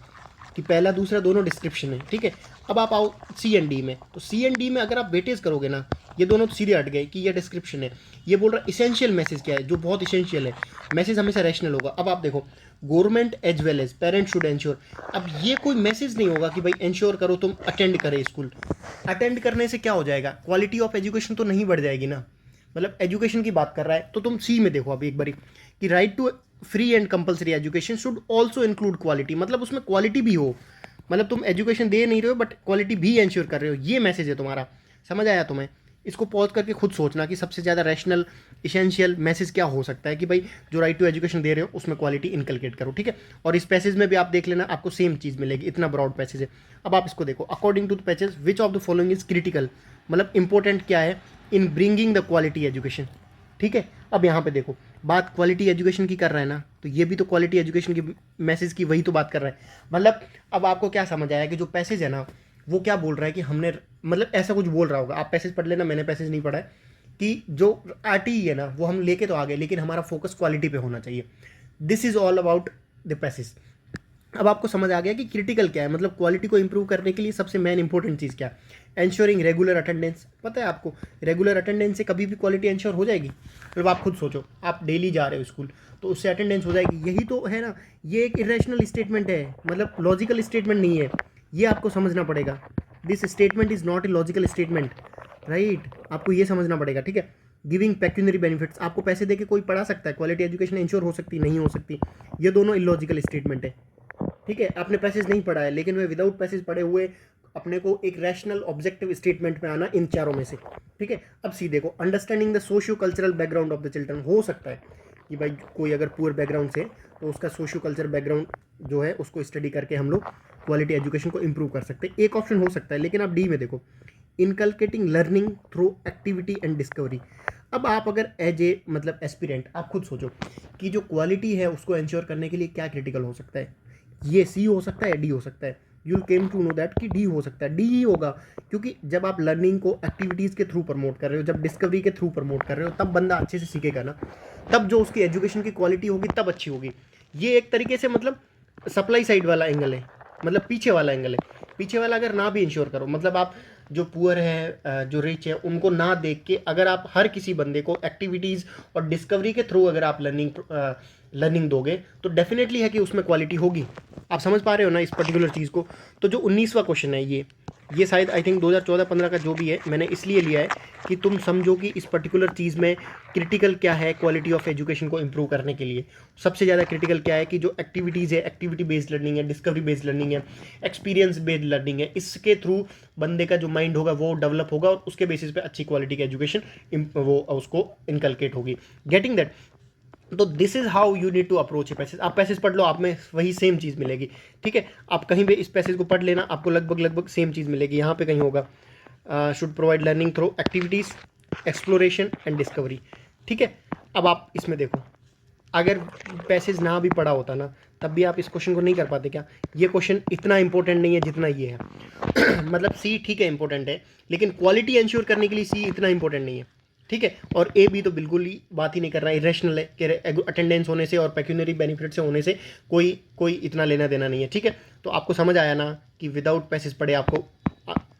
कि पहला दूसरा दोनों डिस्क्रिप्शन है, ठीक है। अब आप आओ सी एंड डी में, तो सी एंड डी में अगर आप वेटेज करोगे ना, ये दोनों तो सीधे हट गए कि ये डिस्क्रिप्शन है। ये बोल रहा है इसेंशियल मैसेज क्या है, जो बहुत इसेंशियल है, मैसेज हमेशा रैशनल होगा। अब आप देखो, government as well as parent should ensure, अब ये कोई मैसेज नहीं होगा कि भाई एंश्योर करो तुम अटेंड करे स्कूल। अटेंड करने से क्या हो जाएगा, क्वालिटी ऑफ एजुकेशन तो नहीं बढ़ जाएगी ना, मतलब एजुकेशन की बात कर रहा है, तो तुम सी में देखो अभी एक बारी कि right to free and compulsory education should also include quality, मतलब उसमें क्वालिटी भी हो, मतलब तुम एजुकेशन दे नहीं रहे हो बट क्वालिटी भी इंश्योर कर रहे हो, ये मैसेज है तुम्हारा। समझ आया तुम्हें? इसको पॉज करके खुद सोचना कि सबसे ज़्यादा रैशनल इसेंशियल मैसेज क्या हो सकता है कि भाई जो राइट टू एजुकेशन दे रहे हो उसमें क्वालिटी इनकलकेट करो, ठीक है। और इस पैसेज में भी आप देख लेना, आपको सेम चीज़ मिलेगी, इतना ब्रॉड पैसेज है। अब आप इसको देखो, according to the passage which of the following is critical, मतलब इंपॉर्टेंट क्या है in bringing the quality education, ठीक है। अब यहाँ पे देखो, बात क्वालिटी एजुकेशन की कर रहा है ना, तो ये भी तो क्वालिटी एजुकेशन की मैसेज की वही तो बात कर रहा है। मतलब अब आपको क्या समझ आया कि जो पैसेज है ना वो क्या बोल रहा है कि हमने, मतलब ऐसा कुछ बोल रहा होगा, आप पैसेज पढ़ लेना, मैंने पैसेज नहीं पढ़ा है, कि जो आरटी है ना वो हम लेके तो आ गए लेकिन हमारा फोकस क्वालिटी पे होना चाहिए। This is all about the passage. अब आपको समझ आ गया कि क्रिटिकल क्या है, मतलब क्वालिटी को इंप्रूव करने के लिए सबसे मेन इंपॉर्टेंट चीज़ क्या है, एंश्योरिंग रेगुलर अटेंडेंस। पता है आपको रेगुलर अटेंडेंस से कभी भी क्वालिटी एंश्योर हो जाएगी? मतलब आप खुद सोचो, आप डेली जा रहे हो स्कूल तो उससे अटेंडेंस हो जाएगी, यही तो है ना। ये एक इरेशनल स्टेटमेंट है, मतलब लॉजिकल स्टेटमेंट नहीं है, ये आपको समझना पड़ेगा। This statement is not a logical statement, right, आपको ये समझना पड़ेगा, ठीक है। गिविंग पेक्यूनरी बेनिफिट्स, आपको पैसे देके कोई पढ़ा सकता है, क्वालिटी एजुकेशन इंश्योर हो सकती नहीं हो सकती, ये दोनों इलॉजिकल स्टेटमेंट है, ठीक है। आपने पैसेज नहीं पढ़ा है लेकिन वे विदाउट पैसेज पढ़े हुए अपने को एक रैशनल ऑब्जेक्टिव स्टेटमेंट में आना इन चारों में से, ठीक है। अब सी देखो, understanding the socio cultural background of the children, हो सकता है कि भाई कोई अगर पुअर बैकग्राउंड से तो उसका सोशियो कल्चर बैकग्राउंड जो है उसको स्टडी करके हम लोग क्वालिटी एजुकेशन को इंप्रूव कर सकते हैं, एक ऑप्शन हो सकता है। लेकिन आप डी में देखो, inculcating learning through activity and discovery. अब आप अगर एज ए मतलब एस्पिरेंट आप खुद सोचो कि जो क्वालिटी है उसको इंश्योर करने के लिए क्या क्रिटिकल हो सकता है, ये सी हो सकता है, डी हो सकता है। You will came to know that कि डी हो सकता है, डी ही होगा, क्योंकि जब आप लर्निंग को एक्टिविटीज़ के थ्रू प्रमोट कर रहे हो, जब डिस्कवरी के थ्रू प्रमोट कर रहे हो, तब बंदा अच्छे से सीखेगा ना, तब जो उसकी एजुकेशन की क्वालिटी होगी तब अच्छी होगी। ये एक तरीके से मतलब सप्लाई साइड वाला एंगल है, मतलब पीछे वाला एंगल है। पीछे वाला अगर ना भी इंश्योर करो, मतलब आप जो पुअर है जो रिच है उनको ना देख के अगर आप हर किसी बंदे को एक्टिविटीज़ और डिस्कवरी के थ्रू अगर आप लर्निंग दोगे तो डेफिनेटली है कि उसमें क्वालिटी होगी। आप समझ पा रहे हो ना इस पर्टिकुलर चीज़ को? तो जो 19वां क्वेश्चन है ये शायद आई थिंक 2014-15 का जो भी है मैंने इसलिए लिया है कि तुम समझो कि इस पर्टिकुलर चीज़ में क्रिटिकल क्या है क्वालिटी ऑफ एजुकेशन को इंप्रूव करने के लिए। सबसे ज़्यादा क्रिटिकल क्या है कि जो एक्टिविटीज़ है, एक्टिविटी बेस्ड लर्निंग है, डिस्कवरी बेस्ड लर्निंग है, एक्सपीरियंस बेस्ड लर्निंग है, इसके थ्रू बंदे का जो माइंड होगा वो डेवलप होगा और उसके बेसिस पे अच्छी क्वालिटी की एजुकेशन वो उसको इनकलकेट होगी। Getting that? तो this is how you need to approach a passage. आप पैसेज पढ़ लो, आप में वही सेम चीज़ मिलेगी, ठीक है। आप कहीं भी इस पैसेज को पढ़ लेना, आपको लगभग सेम चीज़ मिलेगी। यहाँ पे कहीं होगा should provide learning through activities, exploration and discovery, ठीक है। अब आप इसमें देखो, अगर पैसेज ना भी पढ़ा होता ना तब भी आप इस क्वेश्चन को नहीं कर पाते क्या? ये क्वेश्चन इतना इंपॉर्टेंट नहीं है जितना ये है मतलब सी ठीक है इंपॉर्टेंट है लेकिन क्वालिटी इंश्योर करने के लिए सी इतना इंपॉर्टेंट नहीं है, ठीक है। और ए भी तो बिल्कुल ही बात ही नहीं कर रहा है, इरेशनल है कि अटेंडेंस होने से और पेक्यूनरी बेनिफिट से होने से कोई इतना लेना देना नहीं है, ठीक है। तो आपको समझ आया ना कि विदाउट पैसेज पढ़े आपको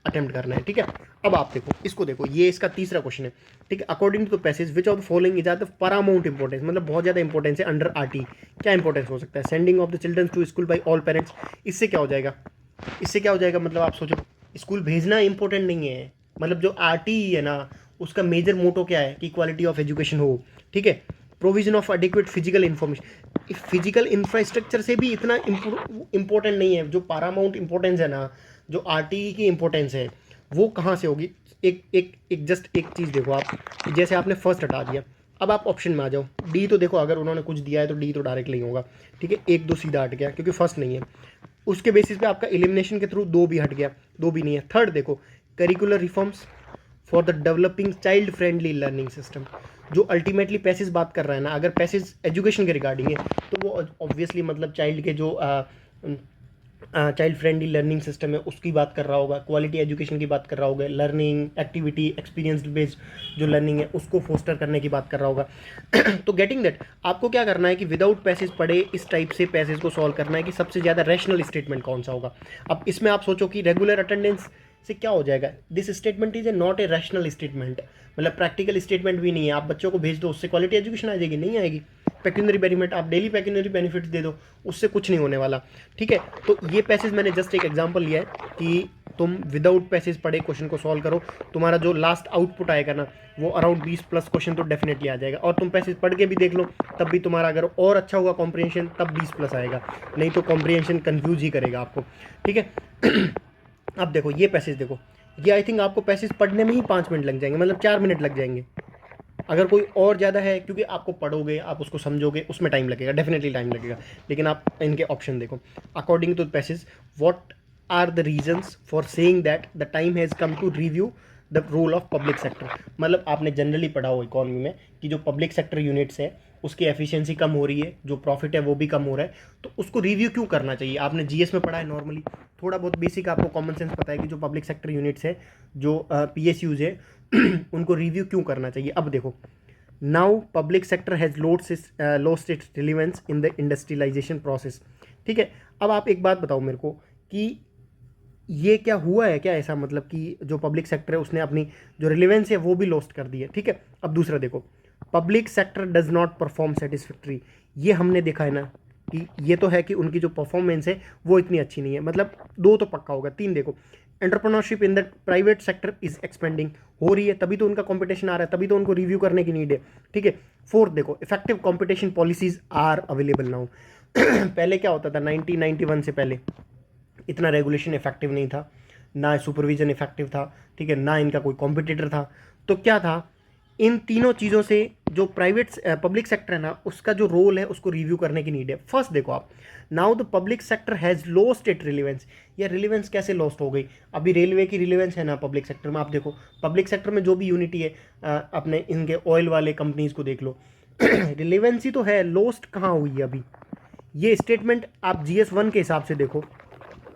अटेम्प्ट करना है, ठीक है। अब आप देखो इसको, देखो ये इसका तीसरा क्वेश्चन है, ठीक है। According to passage which of the following is the paramount importance, मतलब बहुत ज़्यादा इंपॉर्टेंस है अंडर आरटी। क्या इंपॉर्टेंस हो सकता है? Sending of the children to school by all parents. इससे क्या हो जाएगा? मतलब आप सोचो, स्कूल भेजना इंपॉर्टेंट नहीं है, मतलब जो आरटी है ना उसका मेजर मोटो क्या है कि क्वालिटी ऑफ एजुकेशन हो, ठीक है। Provision of adequate physical information, physical infrastructure से भी इतना इंपॉर्टेंट नहीं है। जो पैरामाउंट इंपॉर्टेंस है ना, जो आरटीई की इंपॉर्टेंस है वो कहाँ से होगी? एक जस्ट एक चीज़ देखो आप, जैसे आपने फर्स्ट हटा दिया, अब आप ऑप्शन में आ जाओ। डी तो देखो, अगर उन्होंने कुछ दिया है तो डी तो डायरेक्ट नहीं होगा, ठीक है। 1-2 सीधा हट गया क्योंकि फर्स्ट नहीं है, उसके बेसिस पे आपका एलिमिनेशन के थ्रू 2 भी हट गया, 2 भी नहीं है। थर्ड देखो, curricular reforms for the developing child friendly learning system, जो अल्टीमेटली पैसेज बात कर रहा है ना, अगर पैसेज एजुकेशन के रिगार्डिंग है तो वो ऑब्वियसली मतलब चाइल्ड के जो चाइल्ड फ्रेंडली लर्निंग सिस्टम है उसकी बात कर रहा होगा, क्वालिटी एजुकेशन की बात कर रहा होगा, लर्निंग एक्टिविटी एक्सपीरियंस बेस्ड जो लर्निंग है उसको फोस्टर करने की बात कर रहा होगा तो गेटिंग दैट, आपको क्या करना है कि विदाउट पैसेज पढ़े इस टाइप से पैसेज को सॉल्व करना है कि सबसे ज़्यादा रैशनल स्टेटमेंट कौन सा होगा। अब इसमें आप सोचो कि रेगुलर अटेंडेंस से क्या हो जाएगा? This statement is a not a rational statement, मतलब प्रैक्टिकल स्टेटमेंट भी नहीं है। आप बच्चों को भेज दो, उससे क्वालिटी एजुकेशन आ जाएगी? नहीं आएगी। पेक्यूनरी बेनिफिट, आप डेली पेक्यूनरी बेनिफिट्स दे दो, उससे कुछ नहीं होने वाला, ठीक है। तो ये पैसेज मैंने जस्ट एक एग्जांपल लिया है कि तुम विदाउट पैसेज पढ़े क्वेश्चन को सॉल्व करो, तुम्हारा जो लास्ट आउटपुट आएगा ना वो अराउंड 20 प्लस क्वेश्चन तो डेफिनेटली आ जाएगा। और तुम पैसेज पढ़ के भी देख लो तब भी तुम्हारा अगर और अच्छा हुआ कॉम्प्रिहेंशन तब 20 प्लस आएगा, नहीं तो कॉम्प्रिहेंशन कन्फ्यूज ही करेगा आपको, ठीक है। अब देखो ये पैसेज देखो, ये आई थिंक आपको पैसेज पढ़ने में ही 5 मिनट लग जाएंगे, मतलब 4 मिनट लग जाएंगे। अगर कोई और ज़्यादा है, क्योंकि आपको पढ़ोगे आप उसको समझोगे उसमें टाइम लगेगा, डेफिनेटली टाइम लगेगा। लेकिन आप इनके ऑप्शन देखो, according to the passage what are the reasons for saying that the time has come to review the role of public sector. मतलब आपने जनरली पढ़ा हो इकोनॉमी में कि जो पब्लिक सेक्टर यूनिट्स है उसकी एफिशिएंसी कम हो रही है, जो प्रॉफिट है वो भी कम हो रहा है, तो उसको रिव्यू क्यों करना चाहिए। आपने जीएस में पढ़ा है नॉर्मली, थोड़ा बहुत बेसिक आपको कॉमन सेंस पता है कि जो पब्लिक सेक्टर यूनिट्स है, जो पीएसयूज है उनको रिव्यू क्यों करना चाहिए। अब देखो, now public sector has lost its relevance in the industrialisation process, ठीक है। अब आप एक बात बताओ मेरे को कि ये क्या हुआ है क्या ऐसा, मतलब कि जो पब्लिक सेक्टर है उसने अपनी जो रिलेवेंस है वो भी लॉस्ट कर दी है, ठीक है। अब दूसरा देखो, public sector does not perform satisfactory, ये हमने देखा है ना कि ये तो है कि उनकी जो परफॉर्मेंस है वो इतनी अच्छी नहीं है, मतलब 2 तो पक्का होगा। 3 देखो, entrepreneurship in the private sector is expanding, हो रही है तभी तो उनका कंपटीशन आ रहा है, तभी तो उनको रिव्यू करने की नीड है, ठीक है। 4 देखो, effective competition policies are available now. पहले क्या होता था 1991 से पहले इतना रेगुलेशन इफेक्टिव नहीं था, ना सुपरविजन इफेक्टिव था, ठीक है, ना इनका कोई कॉम्पिटिटर था। तो क्या था, इन तीनों चीज़ों से जो प्राइवेट पब्लिक सेक्टर है ना उसका जो रोल है उसको रिव्यू करने की नीड है। फर्स्ट देखो आप, now the public sector has lost it relevance. ये रिलेवेंस कैसे लॉस्ट हो गई, अभी रेलवे की रिलेवेंस है ना पब्लिक सेक्टर में, आप देखो पब्लिक सेक्टर में जो भी यूनिटी है, अपने इनके ऑयल वाले कंपनीज को देख लो, रिलेवेंस ही तो है, लॉस्ट कहाँ हुई है अभी। ये स्टेटमेंट आप GS1 के हिसाब से देखो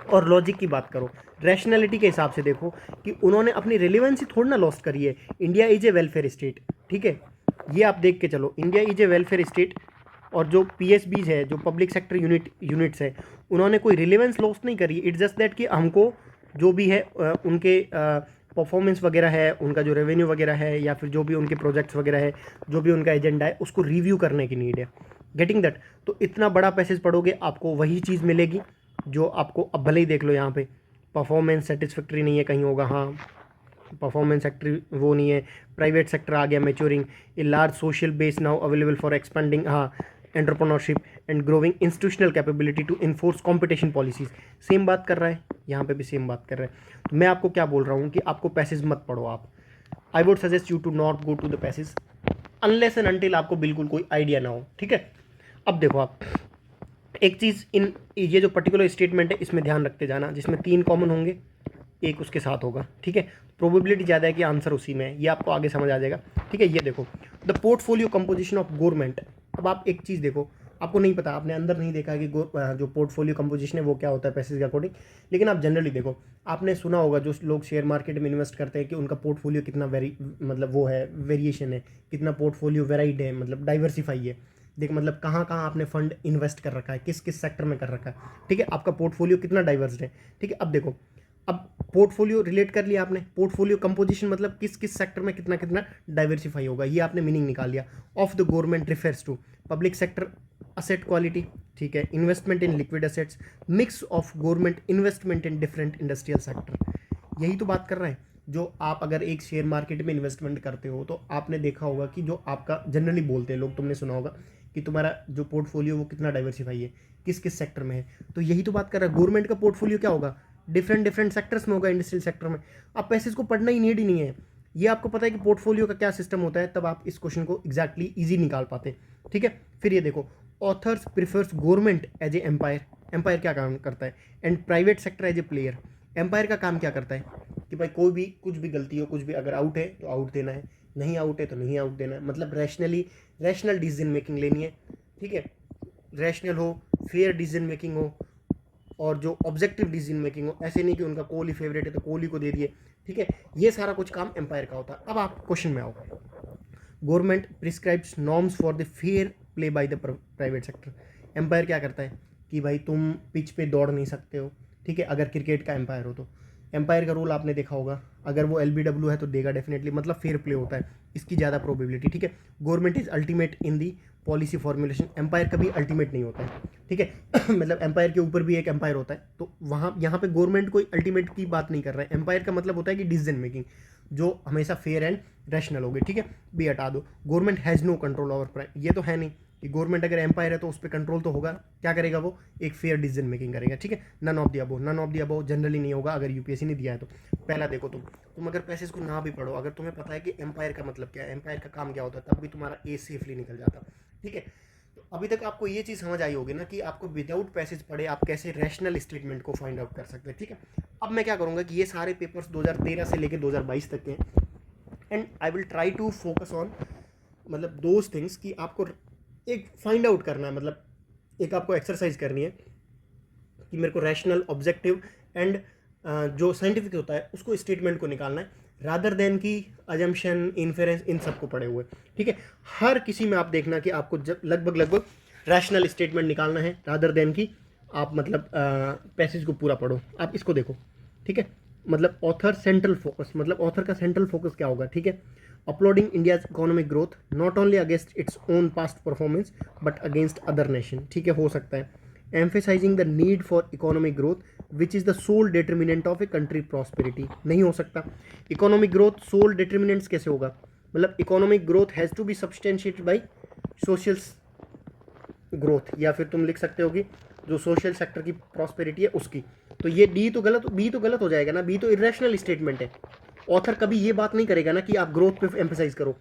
और लॉजिक की बात करो, रैशनैलिटी के हिसाब से देखो कि उन्होंने अपनी रिलेवेंसी थोड़ी ना लॉस्ट करी है। India is a welfare state, ठीक है, ये आप देख के चलो, India is a welfare state. और जो PSBs है, जो पब्लिक सेक्टर यूनिट्स है, उन्होंने कोई रिलेवेंस लॉस्ट नहीं करी। इट्स जस्ट दैट कि हमको जो भी है उनके परफॉर्मेंस वगैरह है, उनका जो रेवेन्यू वगैरह है, या फिर जो भी उनके प्रोजेक्ट्स वगैरह है, जो भी उनका एजेंडा है, उसको रिव्यू करने की नीड है। गेटिंग दैट, तो इतना बड़ा पैसेज पढ़ोगे आपको वही चीज़ मिलेगी जो आपको, अब भले ही देख लो यहाँ पे परफॉर्मेंस सेटिस्फैक्ट्री नहीं है, कहीं होगा हाँ परफॉर्मेंस सेक्टर वो नहीं है, प्राइवेट सेक्टर आ गया maturing, a large social base now available for expanding, हाँ entrepreneurship and growing institutional capability to enforce competition policies. Same बात कर रहा है यहाँ पे भी, सेम बात कर रहा है। तो मैं आपको क्या बोल रहा हूँ कि आपको पैसेज मत पढ़ो आप, I would suggest you to not go to the passage unless and until आपको बिल्कुल कोई आइडिया ना हो, ठीक है। अब देखो आप एक चीज़, इन ये जो पर्टिकुलर स्टेटमेंट है इसमें ध्यान रखते जाना, जिसमें 3 कॉमन होंगे, एक उसके साथ होगा, ठीक है। प्रोबेबिलिटी ज़्यादा है कि आंसर उसी में है, ये आपको आगे समझ आ जाएगा, ठीक है। ये देखो, the portfolio composition of government. अब आप एक चीज़ देखो, आपको नहीं पता, आपने अंदर नहीं देखा कि जो पोर्टफोलियो कंपोजिशन है वो क्या होता है पैसेज के अकॉर्डिंग, लेकिन आप जनरली देखो, आपने सुना होगा जो लोग शेयर मार्केट में इन्वेस्ट करते हैं कि उनका पोर्टफोलियो कितना मतलब वो है, वेरिएशन है, कितना पोर्टफोलियो वेराइड है, मतलब डाइवर्सिफाई है। देख मतलब कहाँ कहाँ आपने फंड इन्वेस्ट कर रखा है, किस किस सेक्टर में कर रखा है, ठीक है, आपका पोर्टफोलियो कितना डाइवर्स है, ठीक है। अब देखो, अब पोर्टफोलियो रिलेट कर लिया आपने, पोर्टफोलियो कंपोजिशन मतलब किस किस सेक्टर में कितना कितना डाइवर्सिफाई होगा, ये आपने मीनिंग निकाल लिया। Of the government refers to public sector asset quality, ठीक है, investment in liquid assets, mix of government investment in different industrial sector, यही तो बात कर रहे हैं। जो आप अगर एक शेयर मार्केट में इन्वेस्टमेंट करते हो तो आपने देखा होगा कि जो आपका जनरली बोलते हैं लोग, तुमने सुना होगा कि तुम्हारा जो पोर्टफोलियो वो कितना डाइवर्सिफाई है, किस किस सेक्टर में है। तो यही तो बात कर रहा है, गवर्नमेंट का पोर्टफोलियो क्या होगा, डिफरेंट डिफरेंट सेक्टर्स में होगा, इंडस्ट्रियल सेक्टर में। अब पैसे इसको पढ़ना ही नीड ही नहीं है, ये आपको पता है कि पोर्टफोलियो का क्या सिस्टम होता है, तब आप इस क्वेश्चन को एग्जैक्टली ईजी निकाल पाते, ठीक है। फिर ये देखो, authors prefers government as a umpire, umpire क्या काम करता है, and private sector as a player. Umpire का काम क्या करता है कि भाई कोई भी कुछ भी गलती हो, कुछ भी अगर आउट है तो आउट देना है, नहीं आउट है तो नहीं आउट देना है, मतलब रैशनल डिसीजन मेकिंग लेनी है, ठीक है, रैशनल हो, फेयर डिसीजन मेकिंग हो, और जो ऑब्जेक्टिव डिसीजन मेकिंग हो। ऐसे नहीं कि उनका कोहली फेवरेट है तो कोहली को दे दिए, ठीक है, ये सारा कुछ काम एम्पायर का होता है। अब आप क्वेश्चन में आओ, government prescribes norms for the fair play by the private sector. Umpire क्या करता है कि भाई तुम पिच पे दौड़ नहीं सकते हो, ठीक है, अगर क्रिकेट का एम्पायर हो तो एम्पायर का रोल आपने देखा होगा, अगर वो LBW है तो देगा डेफिनेटली, मतलब फेयर प्ले होता है, इसकी ज़्यादा प्रोबेबिलिटी, ठीक है। Government is ultimate in the policy formulation, umpire कभी अल्टीमेट नहीं होता है, ठीक है। मतलब एम्पायर के ऊपर भी एक एम्पायर होता है, तो वहाँ यहाँ पे गवर्नमेंट कोई अल्टीमेट की बात नहीं कर रहा है। एम्पायर का मतलब होता है कि डिसीजन मेकिंग जो हमेशा फेयर एंड रैशनल होगी, ठीक है। बी हटा दो, government has no control over prime, ये तो है नहीं कि गवर्नमेंट अगर एम्पायर है तो उस पर कंट्रोल तो होगा, क्या करेगा वो, एक फेयर डिसीजन मेकिंग करेगा, ठीक है। None of the above, none of the above generally नहीं होगा अगर यूपीएससी ने दिया है तो। पहला देखो, तुम अगर पैसेज को ना भी पढ़ो, अगर तुम्हें पता है कि एम्पायर का मतलब क्या है, एम्पायर का काम क्या होता है, तब भी तुम्हारा ए सेफली निकल जाता, ठीक है। तो अभी तक आपको ये चीज़ समझ आई होगी ना कि आपको विदाउट पैसेज पढ़े आप कैसे रैशनल स्टेटमेंट को फाइंड आउट कर सकते हैं, ठीक है। अब मैं क्या करूँगा कि ये सारे पेपर्स 2013 से लेकर 2022 तक के हैं, and I will try to focus on मतलब दोज थिंग्स कि आपको एक फाइंड आउट करना है, मतलब एक आपको एक्सरसाइज करनी है कि मेरे को रैशनल, ऑब्जेक्टिव एंड जो साइंटिफिक होता है उसको स्टेटमेंट को निकालना है, रादर देन की अजम्पशन, इन्फेरेंस, इन सबको पढ़े हुए, ठीक है। हर किसी में आप देखना कि आपको जब लगभग रैशनल स्टेटमेंट निकालना है, रादर देन की आप मतलब पैसेज को पूरा पढ़ो। आप इसको देखो, ठीक है। मतलब ऑथर सेंट्रल फोकस, मतलब ऑथर का सेंट्रल फोकस क्या होगा, ठीक है। Uploading India's economic growth not only against its own past performance but against other nation, ठीक है, हो सकता है। Emphasising the need for economic growth which is the sole determinant of a country prosperity, नहीं हो सकता। इकोनॉमिक ग्रोथ सोल डिटर्मिनेंट्स कैसे होगा, मतलब economic growth has to be substantiated by social growth, या फिर तुम लिख सकते हो कि जो सोशल सेक्टर की प्रॉस्पेरिटी है उसकी। तो ये बी तो गलत हो जाएगा ना, बी तो इरेशनल स्टेटमेंट है। ऑथर कभी ये बात नहीं करेगा ना कि आप ग्रोथ पे एम्फेसाइज करो,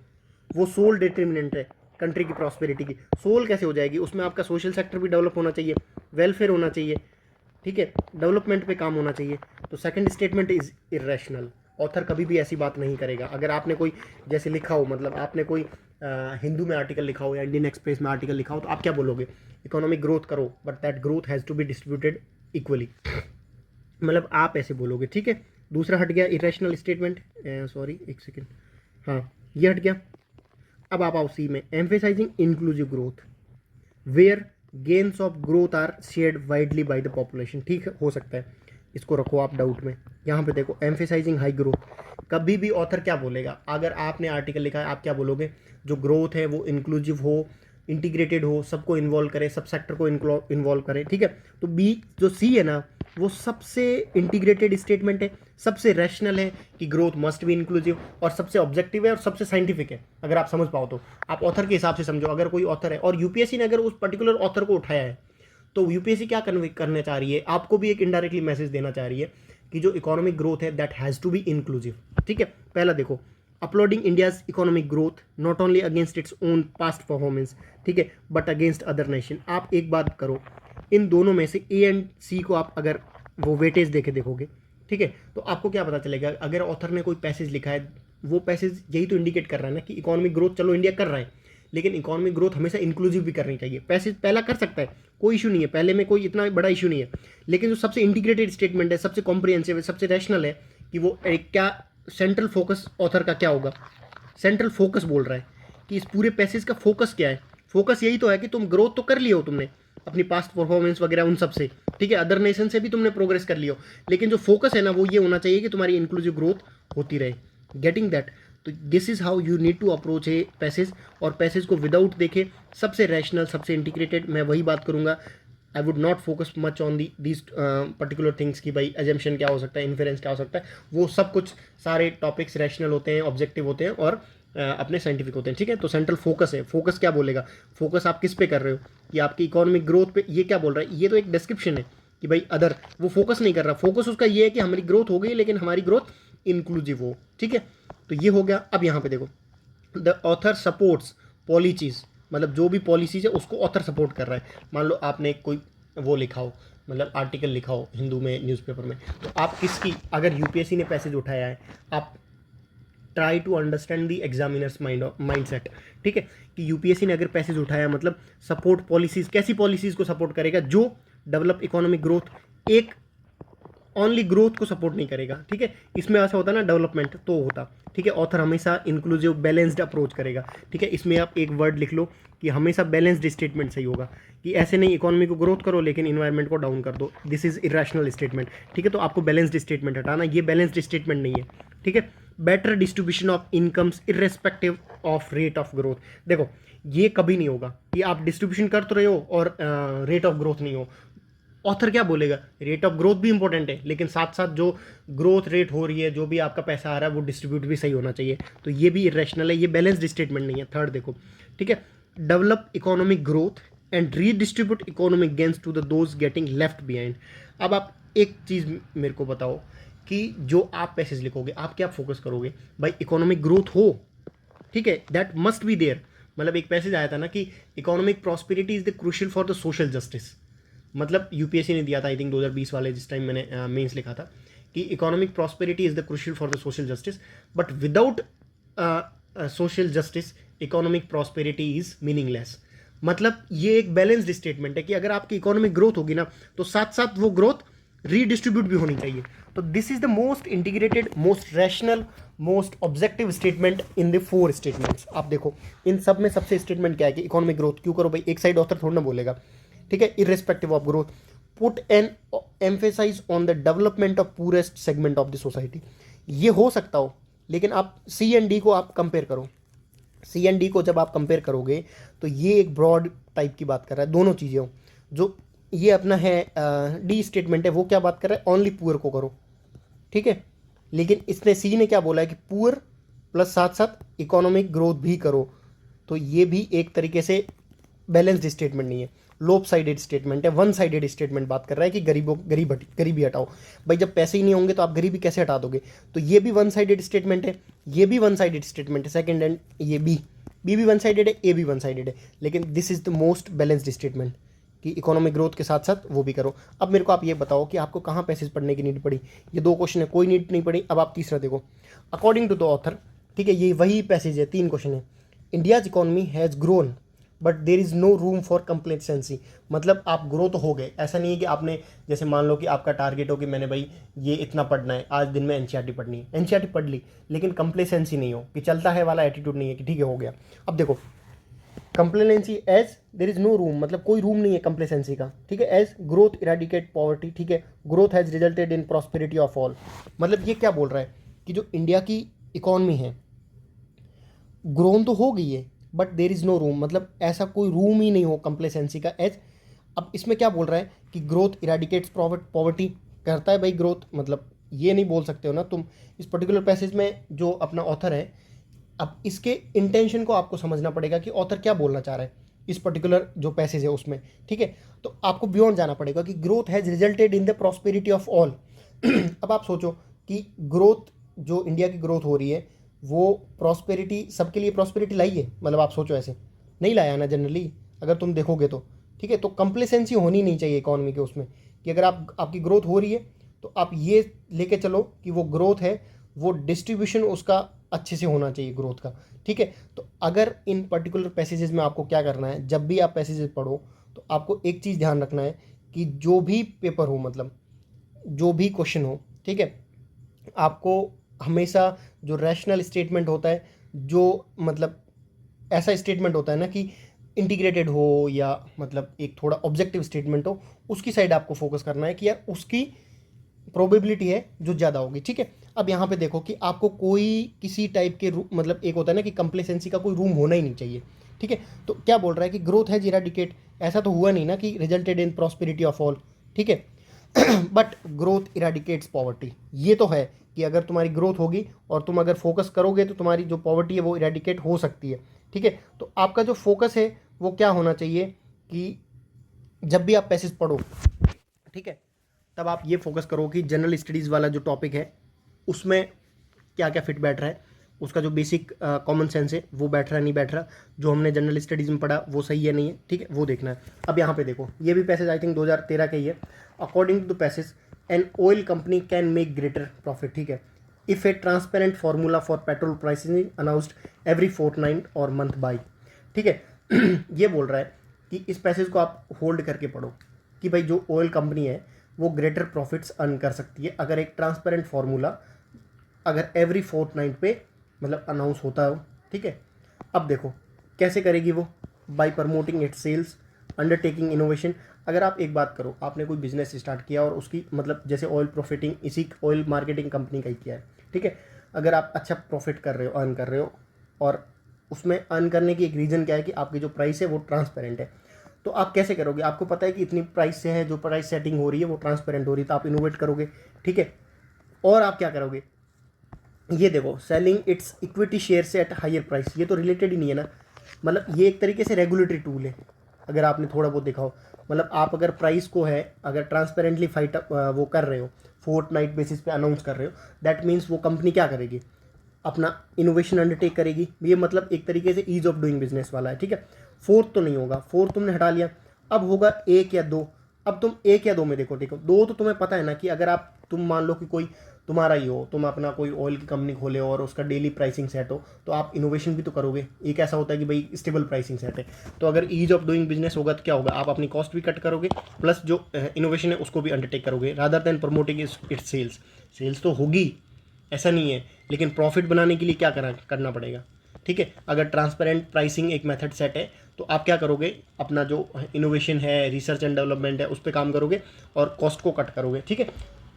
वो सोल डिटर्मिनेंट है कंट्री की प्रॉस्पेरिटी की। सोल कैसे हो जाएगी, उसमें आपका सोशल सेक्टर भी डेवलप होना चाहिए, वेलफेयर होना चाहिए, ठीक है, डेवलपमेंट पे काम होना चाहिए। तो second statement is irrational, author कभी भी ऐसी बात नहीं करेगा। अगर आपने कोई जैसे लिखा हो, मतलब आपने कोई हिंदू में आर्टिकल लिखा हो या इंडियन एक्सप्रेस में आर्टिकल लिखा हो, तो आप क्या बोलोगे, इकोनॉमिक ग्रोथ करो but that growth has to be distributed equally, मतलब आप ऐसे बोलोगे, ठीक है। दूसरा हट गया इरेशनल स्टेटमेंट, सॉरी एक सेकेंड, हाँ ये हट गया। अब आप आओ सी में, emphasising inclusive growth where gains of growth are shared widely by the population, ठीक हो सकता है, इसको रखो आप डाउट में। यहाँ पे देखो एम्फेसाइजिंग हाई ग्रोथ, कभी भी ऑथर क्या बोलेगा, अगर आपने आर्टिकल लिखा है आप क्या बोलोगे, जो ग्रोथ है वो इंक्लूसिव हो, इंटीग्रेटेड हो, सबको इन्वॉल्व करे, सब सेक्टर को इन्वॉल्व करे, ठीक है। तो बी जो सी है ना वो सबसे इंटीग्रेटेड स्टेटमेंट है, सबसे रैशनल है कि ग्रोथ मस्ट बी इंक्लूसिव, और सबसे ऑब्जेक्टिव है और सबसे साइंटिफिक है। अगर आप समझ पाओ तो आप ऑथर के हिसाब से समझो। अगर कोई ऑथर है और यूपीएससी ने अगर उस पर्टिकुलर ऑथर को उठाया है, तो यूपीएससी क्या करना चाह रही है, आपको भी एक इनडायरेक्टली मैसेज देना चाह रही है कि जो इकोनॉमिक ग्रोथ है that has to be inclusive, ठीक है। पहला देखो, uploading India's economic growth not only against its own past performance, ठीक है, बट अगेंस्ट अदर नेशन। आप एक बात करो, इन दोनों में से ए एंड सी को आप अगर वो वेटेज देखोगे, ठीक है, तो आपको क्या पता चलेगा। अगर ऑथर ने कोई पैसेज लिखा है, वो पैसेज यही तो इंडिकेट कर रहा है ना कि इकोनॉमिक ग्रोथ चलो इंडिया कर रहा है, लेकिन इकोनॉमिक ग्रोथ हमेशा इंक्लूसिव भी करनी चाहिए। पैसेज पहला कर सकता है, कोई इशू नहीं है, पहले में कोई इतना बड़ा इशू नहीं है, लेकिन जो सबसे इंटीग्रेटेड स्टेटमेंट है, सबसे कॉम्प्रिहेंसिव है, सबसे रैशनल है कि वो क्या सेंट्रल फोकस ऑथर का क्या होगा, सेंट्रल फोकस बोल रहा है कि इस पूरे पैसेज का फोकस क्या है। फोकस यही तो है कि तुम ग्रोथ तो कर लियो तुमने अपनी पास्ट परफॉर्मेंस वगैरह उन सब से, ठीक है, अदर नेशन से भी तुमने प्रोग्रेस कर लियो, लेकिन जो फोकस है ना वो ये होना चाहिए कि तुम्हारी इंक्लूसिव ग्रोथ होती रहे। गेटिंग दैट, तो this is how you need to approach a passage, और पैसेज को विदाउट देखे सबसे रैशनल, सबसे इंटीग्रेटेड, मैं वही बात करूंगा। I would not focus much on these particular things कि भाई एजम्पशन क्या हो सकता है, इन्फेरेंस क्या हो सकता है, वो सब कुछ सारे टॉपिक्स रैशनल होते हैं, ऑब्जेक्टिव होते हैं और अपने साइंटिफिक होते हैं, ठीक है। तो सेंट्रल फोकस है, फोकस क्या बोलेगा, फोकस आप किस पे कर रहे हो कि आपकी इकोनॉमिक ग्रोथ पे, ये क्या बोल रहा है, ये तो एक डिस्क्रिप्शन है कि भाई अदर, वो फोकस नहीं कर रहा, फोकस उसका ये है कि हमारी ग्रोथ हो गई लेकिन हमारी ग्रोथ इंक्लूसिव हो, ठीक है। तो ये हो गया। अब यहाँ पे देखो, द ऑथर सपोर्ट्स पॉलिसीज, मतलब जो भी पॉलिसीज है उसको ऑथर सपोर्ट कर रहा है। मान लो आपने कोई वो लिखा हो, मतलब आर्टिकल लिखा हो हिंदू में, न्यूज़पेपर में, तो आप किसकी, अगर यूपीएससी ने पैसेज उठाया है, आप try to understand the examiners mind set, ठीक है, कि यूपीएससी ने अगर पैसेज उठाया मतलब सपोर्ट पॉलिसीज, कैसी पॉलिसीज को सपोर्ट करेगा, जो डेवलप इकोनॉमिक ग्रोथ, एक ओनली ग्रोथ को सपोर्ट नहीं करेगा, ठीक है, इसमें ऐसा होता है ना डेवलपमेंट तो होता, ठीक है। ऑथर हमेशा इंक्लूसिव बैलेंस्ड अप्रोच करेगा, ठीक है। इसमें आप एक वर्ड लिख लो कि हमेशा बैलेंस्ड स्टेटमेंट सही होगा, कि ऐसे नहीं इकोनॉमी को ग्रोथ करो लेकिन इन्वायरमेंट को डाउन कर दो, दिस इज इरेशनल स्टेटमेंट, ठीक है। तो आपको बैलेंस्ड स्टेटमेंट हटाना, ये बैलेंस्ड स्टेटमेंट नहीं है, ठीक है। Better distribution of incomes irrespective of rate of growth, देखो ये कभी नहीं होगा कि आप डिस्ट्रीब्यूशन कर तो रहे हो और रेट ऑफ ग्रोथ नहीं हो। ऑथर क्या बोलेगा, रेट ऑफ ग्रोथ भी इंपॉर्टेंट है, लेकिन साथ साथ जो ग्रोथ रेट हो रही है, जो भी आपका पैसा आ रहा है, वो डिस्ट्रीब्यूट भी सही होना चाहिए। तो ये भी इरेशनल है, ये बैलेंस्ड स्टेटमेंट नहीं है। थर्ड देखो, ठीक है, develop economic growth and redistribute economic gains to the those getting left behind. अब आप एक चीज़ मेरे को बताओ कि जो आप पैसेज लिखोगे, आप क्या फोकस करोगे भाई, इकोनॉमिक ग्रोथ हो, ठीक है, दैट मस्ट बी देयर। मतलब एक पैसेज आया था ना कि economic prosperity is the crucial for the social justice. मतलब यूपीएससी ने दिया था आई थिंक 2020 वाले, जिस टाइम मैंने मेंस लिखा था कि economic prosperity is the crucial for the social justice, but without social justice economic prosperity is meaningless. मतलब ये एक बैलेंस्ड स्टेटमेंट है कि अगर आपकी इकोनॉमिक ग्रोथ होगी ना, तो साथ साथ वो ग्रोथ रीडिस्ट्रीब्यूट भी होनी चाहिए। तो this is the most integrated, most rational, most objective statement in the 4 statements. आप देखो इन सब में सबसे स्टेटमेंट क्या है कि इकोनॉमिक ग्रोथ क्यों करो भाई, एक साइड ऑथर थोड़ा ना बोलेगा, ठीक है, irrespective of growth, put an emphasise on the development of poorest segment of the society. ये हो सकता हो, लेकिन आप सी एंड डी को आप कंपेयर करो, सी एंड डी को जब आप कंपेयर करोगे तो ये एक ब्रॉड टाइप की बात कर रहा है, दोनों चीज़ें हो। जो ये अपना है डी स्टेटमेंट है, वो क्या बात कर रहा है, ओनली पुअर को करो, ठीक है, लेकिन इसने सी ने क्या बोला है कि पुअर प्लस साथ साथ इकोनॉमिक ग्रोथ भी करो। तो ये भी एक तरीके से बैलेंस्ड स्टेटमेंट नहीं है, लोप साइडेड स्टेटमेंट है, वन साइडेड स्टेटमेंट बात कर रहा है कि गरीबी हटाओ। भाई जब पैसे ही नहीं होंगे तो आप गरीबी कैसे हटा दोगे। तो ये भी वन साइडेड स्टेटमेंट है, ये भी वन साइडेड स्टेटमेंट है, सेकंड एंड ये बी भी वन साइडेड है, ए भी वन साइडेड है, लेकिन this is the most balanced statement कि इकोनॉमिक ग्रोथ के साथ साथ वो भी करो। अब मेरे को आप ये बताओ कि आपको कहाँ पैसेज पढ़ने की नीड पड़ी। ये 2 क्वेश्चन है, कोई नीड नहीं पड़ी। अब आप तीसरा देखो, अकॉर्डिंग टू द ऑथर, ठीक है, ये वही पैसेज है, 3 क्वेश्चन है। India's economy has grown but there is no room for complacency. मतलब आप ग्रो तो हो गए, ऐसा नहीं है कि आपने, जैसे मान लो कि आपका टारगेट हो कि मैंने भाई ये इतना पढ़ना है, आज दिन में एनसीईआरटी पढ़नी है, एनसीईआरटी पढ़ ली, लेकिन कंप्लेसेंसी नहीं हो कि चलता है वाला एटीट्यूड नहीं है कि ठीक है हो गया। अब देखो complacency as there is no room, मतलब कोई रूम नहीं है कंप्लेसेंसी का, ठीक है, एज ग्रोथ इरेडिकेट पॉवर्टी, ठीक है, growth has resulted in prosperity of all. मतलब ये क्या बोल रहा है कि जो इंडिया की इकॉनमी है ग्रोन तो हो गई है, but there is no room, मतलब ऐसा कोई रूम ही नहीं हो कंप्लेसेंसी का एज। अब इसमें क्या बोल रहा है कि ग्रोथ इरेडिकेट्स पॉवर्टी, करता है भाई ग्रोथ, मतलब ये नहीं बोल सकते हो ना तुम। इस पर्टिकुलर पैसेज में जो अपना ऑथर है, अब इसके इंटेंशन को आपको समझना पड़ेगा कि ऑथर क्या बोलना चाह रहा है इस पर्टिकुलर जो पैसेज है उसमें, ठीक है। तो आपको बियॉन्ड जाना पड़ेगा कि growth has resulted in the prosperity of all. अब आप सोचो कि ग्रोथ, जो इंडिया की ग्रोथ हो रही है, वो प्रॉस्पेरिटी, सबके लिए प्रॉस्पेरिटी लाई है, मतलब आप सोचो ऐसे नहीं लाया ना जनरली, अगर तुम देखोगे तो, ठीक है। तो कंप्लेसेंसी होनी नहीं चाहिए इकोनॉमी के उसमें कि अगर आपकी ग्रोथ हो रही है तो आप ये लेके चलो कि वो ग्रोथ है, वो डिस्ट्रीब्यूशन उसका अच्छे से होना चाहिए ग्रोथ का, ठीक है। तो अगर इन पर्टिकुलर पैसेजेस में आपको क्या करना है, जब भी आप पैसेजेस पढ़ो तो आपको एक चीज़ ध्यान रखना है कि जो भी पेपर हो, मतलब जो भी क्वेश्चन हो, ठीक है, आपको हमेशा जो रैशनल स्टेटमेंट होता है, जो मतलब ऐसा स्टेटमेंट होता है ना कि इंटीग्रेटेड हो या मतलब एक थोड़ा ऑब्जेक्टिव स्टेटमेंट हो, उसकी साइड आपको फोकस करना है कि यार उसकी प्रोबेबिलिटी है जो ज़्यादा होगी, ठीक है। अब यहाँ पे देखो कि आपको कोई किसी टाइप के मतलब एक होता है ना कि कंप्लेसेंसी का कोई रूम होना ही नहीं चाहिए, ठीक है। तो क्या बोल रहा है कि ग्रोथ है इरेडिकेट, ऐसा तो हुआ नहीं ना कि resulted in prosperity of all, ठीक है, बट ग्रोथ इरेडिकेट्स पॉवर्टी, ये तो है कि अगर तुम्हारी ग्रोथ होगी और तुम अगर फोकस करोगे तो तुम्हारी जो पॉवर्टी है वो इरेडिकेट हो सकती है, ठीक है। तो आपका जो फोकस है वो क्या होना चाहिए कि जब भी आप पैसेज पढ़ो, ठीक है, तब आप ये फोकस करो कि जनरल स्टडीज़ वाला जो टॉपिक है उसमें क्या क्या फिट बैठ रहा है, उसका जो बेसिक कॉमन सेंस है वो बैठ रहा है नहीं बैठ रहा, जो हमने जनरल स्टडीज़ में पढ़ा वो सही है नहीं है, ठीक है, वो देखना है। अब यहाँ पे देखो, ये भी पैसेज आई थिंक 2013 का ही है। According to the passage, an oil company can make greater profit, ठीक है, if a transparent formula for petrol pricing announced every fortnight और मंथ बाई, ठीक है। ये बोल रहा है कि इस पैसेज को आप होल्ड करके पढ़ो कि भाई जो ऑयल कंपनी है वो ग्रेटर प्रॉफिट्स अर्न कर सकती है अगर एक ट्रांसपेरेंट फार्मूला अगर एवरी फोर्टनाइट पे मतलब अनाउंस होता हो, ठीक है। अब देखो कैसे करेगी वो, by promoting its sales, undertaking innovation. अगर आप एक बात करो, आपने कोई बिजनेस स्टार्ट किया और उसकी मतलब जैसे ऑयल प्रॉफिटिंग, इसी ऑयल मार्केटिंग कंपनी का ही किया है, ठीक है। अगर आप अच्छा प्रॉफिट कर रहे हो, अर्न कर रहे हो और उसमें अर्न करने की एक रीज़न क्या है कि आपकी जो प्राइस है वो ट्रांसपेरेंट है। तो आप कैसे करोगे, आपको पता है कि इतनी प्राइस से है, जो प्राइस सेटिंग हो रही है वो ट्रांसपेरेंट हो रही है, तो आप इनोवेट करोगे, ठीक है। और आप क्या करोगे, ये देखो सेलिंग इट्स इक्विटी शेयर से एट हायर प्राइस, ये तो रिलेटेड ही नहीं है ना। मतलब ये एक तरीके से रेगुलेटरी टूल है, अगर आपने थोड़ा बहुत देखा हो। मतलब आप अगर प्राइस को है अगर ट्रांसपेरेंटली फाइट वो कर रहे हो, फोर्टनाइट बेसिस पे अनाउंस कर रहे हो, दैट मीन्स वो कंपनी क्या करेगी, अपना इनोवेशन अंडरटेक करेगी। ये मतलब एक तरीके से ईज ऑफ डूइंग बिजनेस वाला है, ठीक है। फोर्थ तो नहीं होगा, फोर्थ तुमने हटा लिया, अब होगा एक या दो। अब तुम एक या दो में देखो, ठीक है। दो तो तुम्हें पता है ना कि अगर आप तुम मान लो कि कोई तुम्हारा ही हो, तुम अपना कोई ऑयल की कंपनी खोले और उसका डेली प्राइसिंग सेट हो, तो आप इनोवेशन भी तो करोगे। एक ऐसा होता है कि भाई स्टेबल प्राइसिंग सेट है, तो अगर ईज ऑफ डूइंग बिजनेस होगा तो क्या होगा, आप अपनी कॉस्ट भी कट करोगे, प्लस जो इनोवेशन है उसको भी अंडरटेक करोगे, rather than promoting its sales. Sales तो होगी, ऐसा नहीं है, लेकिन प्रॉफिट बनाने के लिए क्या करना पड़ेगा, ठीक है। अगर ट्रांसपेरेंट प्राइसिंग एक मेथड सेट है, तो आप क्या करोगे, अपना जो इनोवेशन है, रिसर्च एंड डेवलपमेंट है, उस पर काम करोगे और कॉस्ट को कट करोगे, ठीक है।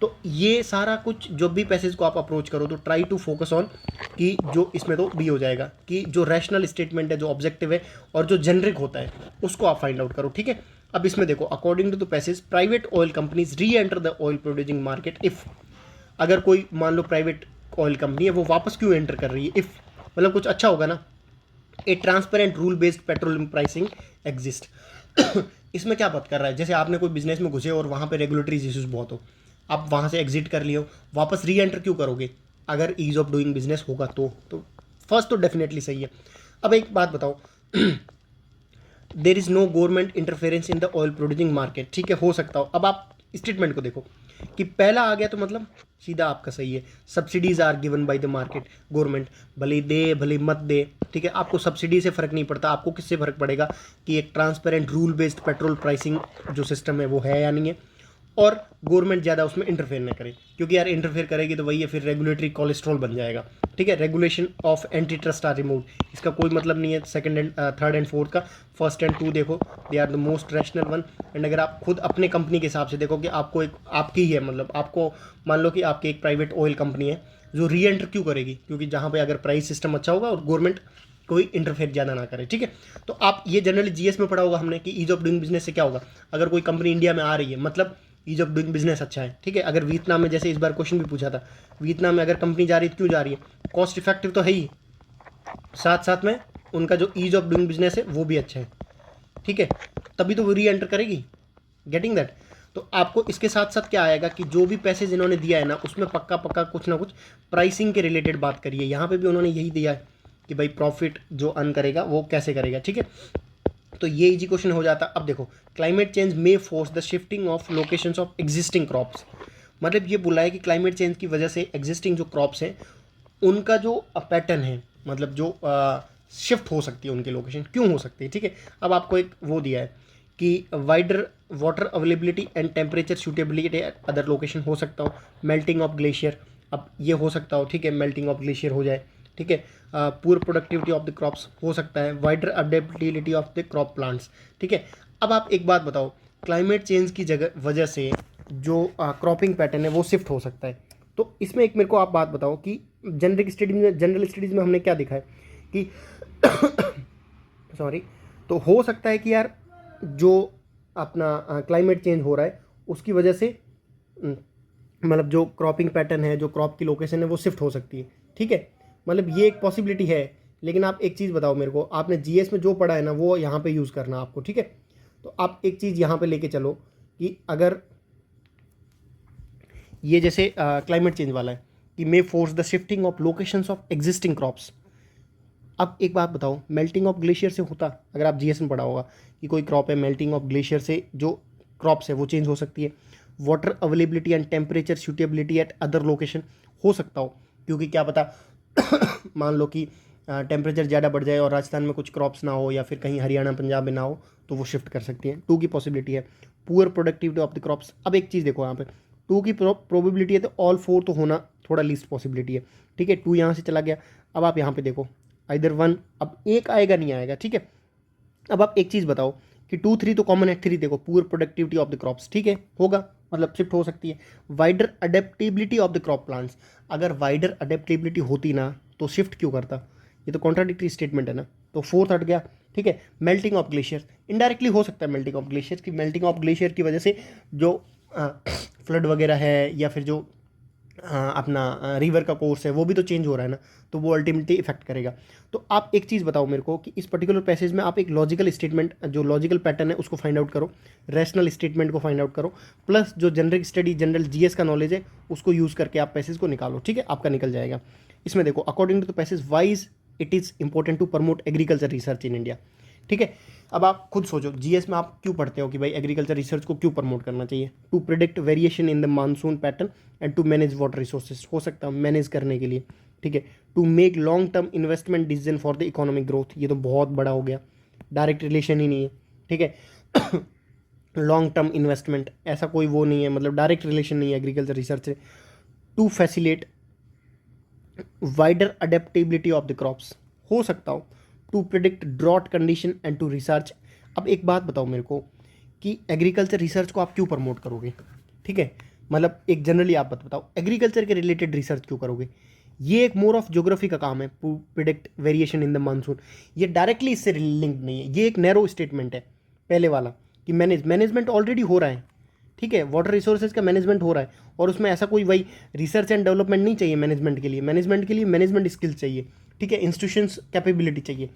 तो ये सारा कुछ जो भी पैसेज को आप अप्रोच करो, तो ट्राई टू फोकस ऑन कि जो इसमें तो बी हो जाएगा कि जो रैशनल स्टेटमेंट है, जो ऑब्जेक्टिव है और जो जेनरिक होता है, उसको आप फाइंड आउट करो, ठीक है। अब इसमें देखो, according to the passage private oil companies reenter the oil producing market if, अगर कोई मान लो प्राइवेट ऑयल कंपनी है, वो वापस क्यों एंटर कर रही है, इफ मतलब कुछ अच्छा होगा ना। ए transparent rule based petroleum pricing exist. इसमें क्या बात कर रहा है, जैसे आपने कोई बिजनेस में घुसे और वहाँ पे रेगुलेटरी इश्यूज बहुत हो, आप वहाँ से एग्जिट कर लियो, वापस री एंटर क्यों करोगे, अगर ईज ऑफ डूइंग बिजनेस होगा तो फर्स्ट तो डेफिनेटली सही है। अब एक बात बताओ, there is no government interference in the oil producing market, ठीक है, हो सकता हो। अब आप स्टेटमेंट को देखो कि पहला आ गया तो मतलब सीधा आपका सही है, subsidies are given by the market, government भले दे भले मत दे, ठीक है, आपको सब्सिडी से फर्क नहीं पड़ता, आपको किससे फर्क पड़ेगा कि एक transparent rule based petrol pricing जो सिस्टम है वो है या नहीं है, और गवर्नमेंट ज़्यादा उसमें इंटरफेयर ना करे, क्योंकि यार इंटरफेयर करेगी तो वही है, फिर रेगुलेटरी कोलेस्ट्रॉल बन जाएगा, ठीक है। Regulation of antitrust are remove, इसका कोई मतलब नहीं है second and third and fourth का, फर्स्ट एंड टू देखो, they are the most rational one. And अगर आप खुद अपने कंपनी के हिसाब से देखो कि आपको एक आपकी ही है, मतलब आपको मान लो कि आपकी एक प्राइवेट ऑयल कंपनी है जो री एंटर क्यों करेगी, क्योंकि जहाँ पे अगर प्राइस सिस्टम अच्छा होगा और गवर्नमेंट कोई इंटरफेयर ज़्यादा ना करे, ठीक है। तो आप ये जनरली जीएस में पढ़ा होगा हमने कि ईज ऑफ डूइंग बिजनेस से क्या होगा, अगर कोई कंपनी इंडिया में आ रही है मतलब ईज ऑफ डूइंग बिजनेस अच्छा है, ठीक है। अगर वियतनाम में, जैसे इस बार क्वेश्चन भी पूछा था, वियतनाम में अगर कंपनी जा रही है तो क्यों जा रही है, कॉस्ट इफेक्टिव तो है ही, साथ साथ में उनका जो ईज ऑफ डूइंग बिजनेस है वो भी अच्छा है, ठीक है, तभी तो वो री एंटर करेगी, गेटिंग दैट। तो आपको इसके साथ साथ क्या आएगा कि जो भी पैसे जिन्होंने दिया है ना, उसमें पक्का पक्का कुछ ना कुछ प्राइसिंग के रिलेटेड बात करिए, यहाँ पे भी उन्होंने यही दिया है कि भाई प्रॉफिट जो अर्न करेगा वो कैसे करेगा, ठीक है। तो ये इजी क्वेश्चन हो जाता। अब देखो, climate change may force the shifting of locations of existing crops, मतलब ये बोला है कि क्लाइमेट चेंज की वजह से एग्जिस्टिंग जो क्रॉप्स हैं उनका जो पैटर्न है, मतलब जो शिफ्ट हो सकती है उनकी लोकेशन, क्यों हो सकती है, ठीक है। अब आपको एक वो दिया है कि wider water availability and temperature suitability eight other location हो सकता हो, मेल्टिंग ऑफ ग्लेशियर, अब ये हो सकता हो, ठीक है, मेल्टिंग ऑफ ग्लेशियर हो जाए, ठीक है। Poor productivity of the crops हो सकता है, wider adaptability of the crop plants, ठीक है। अब आप एक बात बताओ, क्लाइमेट चेंज की वजह से जो क्रॉपिंग पैटर्न है वो शिफ्ट हो सकता है, तो इसमें एक मेरे को आप बात बताओ कि जनरल स्टडीज़ में हमने क्या देखा है कि सॉरी, तो हो सकता है कि यार जो अपना क्लाइमेट चेंज हो रहा है उसकी वजह से मतलब जो क्रॉपिंग पैटर्न है, जो क्रॉप की लोकेशन है वो शिफ्ट हो सकती है, ठीक है। मतलब ये एक पॉसिबिलिटी है, लेकिन आप एक चीज़ बताओ मेरे को, आपने जीएस में जो पढ़ा है ना वो यहाँ पे यूज़ करना आपको, ठीक है। तो आप एक चीज़ यहाँ पे लेके चलो कि अगर ये जैसे क्लाइमेट चेंज वाला है कि may force the shifting of locations of existing crops. अब एक बात बताओ, मेल्टिंग ऑफ ग्लेशियर से होता, अगर आप जीएस में पढ़ा होगा कि कोई क्रॉप है, मेल्टिंग ऑफ ग्लेशियर से जो क्रॉप्स है वो चेंज हो सकती है। Water availability and temperature suitability eight other location हो सकता हो, क्योंकि क्या पता मान लो कि टेम्परेचर ज़्यादा बढ़ जाए और राजस्थान में कुछ क्रॉप्स ना हो या फिर कहीं हरियाणा पंजाब में ना हो, तो वो शिफ्ट कर सकती हैं, टू की पॉसिबिलिटी है। Poor productivity of the crops, अब एक चीज़ देखो यहाँ पे, टू की प्रोबेबिलिटी है तो ऑल फोर तो होना थोड़ा लीस्ट पॉसिबिलिटी है, ठीक है। टू यहाँ से चला गया, अब आप यहाँ पे देखो इधर वन, अब एक आएगा नहीं आएगा, ठीक है। अब आप एक चीज़ बताओ कि 2 3 तो कॉमन है, 3 देखो poor productivity of the crops, ठीक है, होगा, मतलब शिफ्ट हो सकती है। Wider adaptability of the crop plants, अगर वाइडर अडेप्टिबिलिटी होती ना तो शिफ्ट क्यों करता, ये तो कॉन्ट्राडिक्टरी स्टेटमेंट है ना, तो फोर्थ हट गया। ठीक है, मेल्टिंग ऑफ ग्लेशियर, इनडायरेक्टली हो सकता है मेल्टिंग ऑफ ग्लेशियर की, मेल्टिंग ऑफ ग्लेशियर की वजह से जो फ्लड वगैरह है या फिर जो अपना रिवर का कोर्स है वो भी तो चेंज हो रहा है ना, तो वो अल्टीमेटली इफेक्ट करेगा। तो आप एक चीज़ बताओ मेरे को कि इस पर्टिकुलर पैसेज में आप एक लॉजिकल स्टेटमेंट, जो लॉजिकल पैटर्न है उसको फाइंड आउट करो, रैशनल स्टेटमेंट को फाइंड आउट करो, प्लस जो जनरिक स्टडी जनरल जीएस का नॉलेज है उसको यूज़ करके आप पैसेज को निकालो। ठीक है, आपका निकल जाएगा। इसमें देखो, according to the passage wise it is important to promote agriculture research in India. ठीक है, अब आप खुद सोचो जीएस में आप क्यों पढ़ते हो कि भाई एग्रीकल्चर रिसर्च को क्यों प्रमोट करना चाहिए? To predict variation in the monsoon pattern and to manage water resources, हो सकता है मैनेज करने के लिए। ठीक है, to make long term investment decision for the economic growth, ये तो बहुत बड़ा हो गया, डायरेक्ट रिलेशन ही नहीं है। ठीक है, लॉन्ग टर्म इन्वेस्टमेंट ऐसा कोई वो नहीं है, मतलब डायरेक्ट रिलेशन नहीं है एग्रीकल्चर रिसर्च से। To facilitate wider adaptability of the crops, हो सकता हो। To predict drought condition and to research. अब एक बात बताओ मेरे को कि एग्रीकल्चर रिसर्च को आप क्यों प्रमोट करोगे? ठीक है, मतलब एक जनरली आप बताओ एग्रीकल्चर के रिलेटेड रिसर्च क्यों करोगे? ये एक मोर ऑफ ज्योग्राफी का काम है, predict variation in the monsoon, ये डायरेक्टली इससे लिंक्ड नहीं है, ये एक नैरो स्टेटमेंट है पहले वाला कि मैनेजमेंट ऑलरेडी हो रहा है। ठीक है, वाटर रिसोर्सेज का मैनेजमेंट हो रहा है और उसमें ऐसा कोई वही रिसर्च एंड डेवलपमेंट नहीं चाहिए मैनेजमेंट के लिए, मैनेजमेंट स्किल्स चाहिए। ठीक है, इंस्टीट्यूशंस कैपेबिलिटी चाहिए,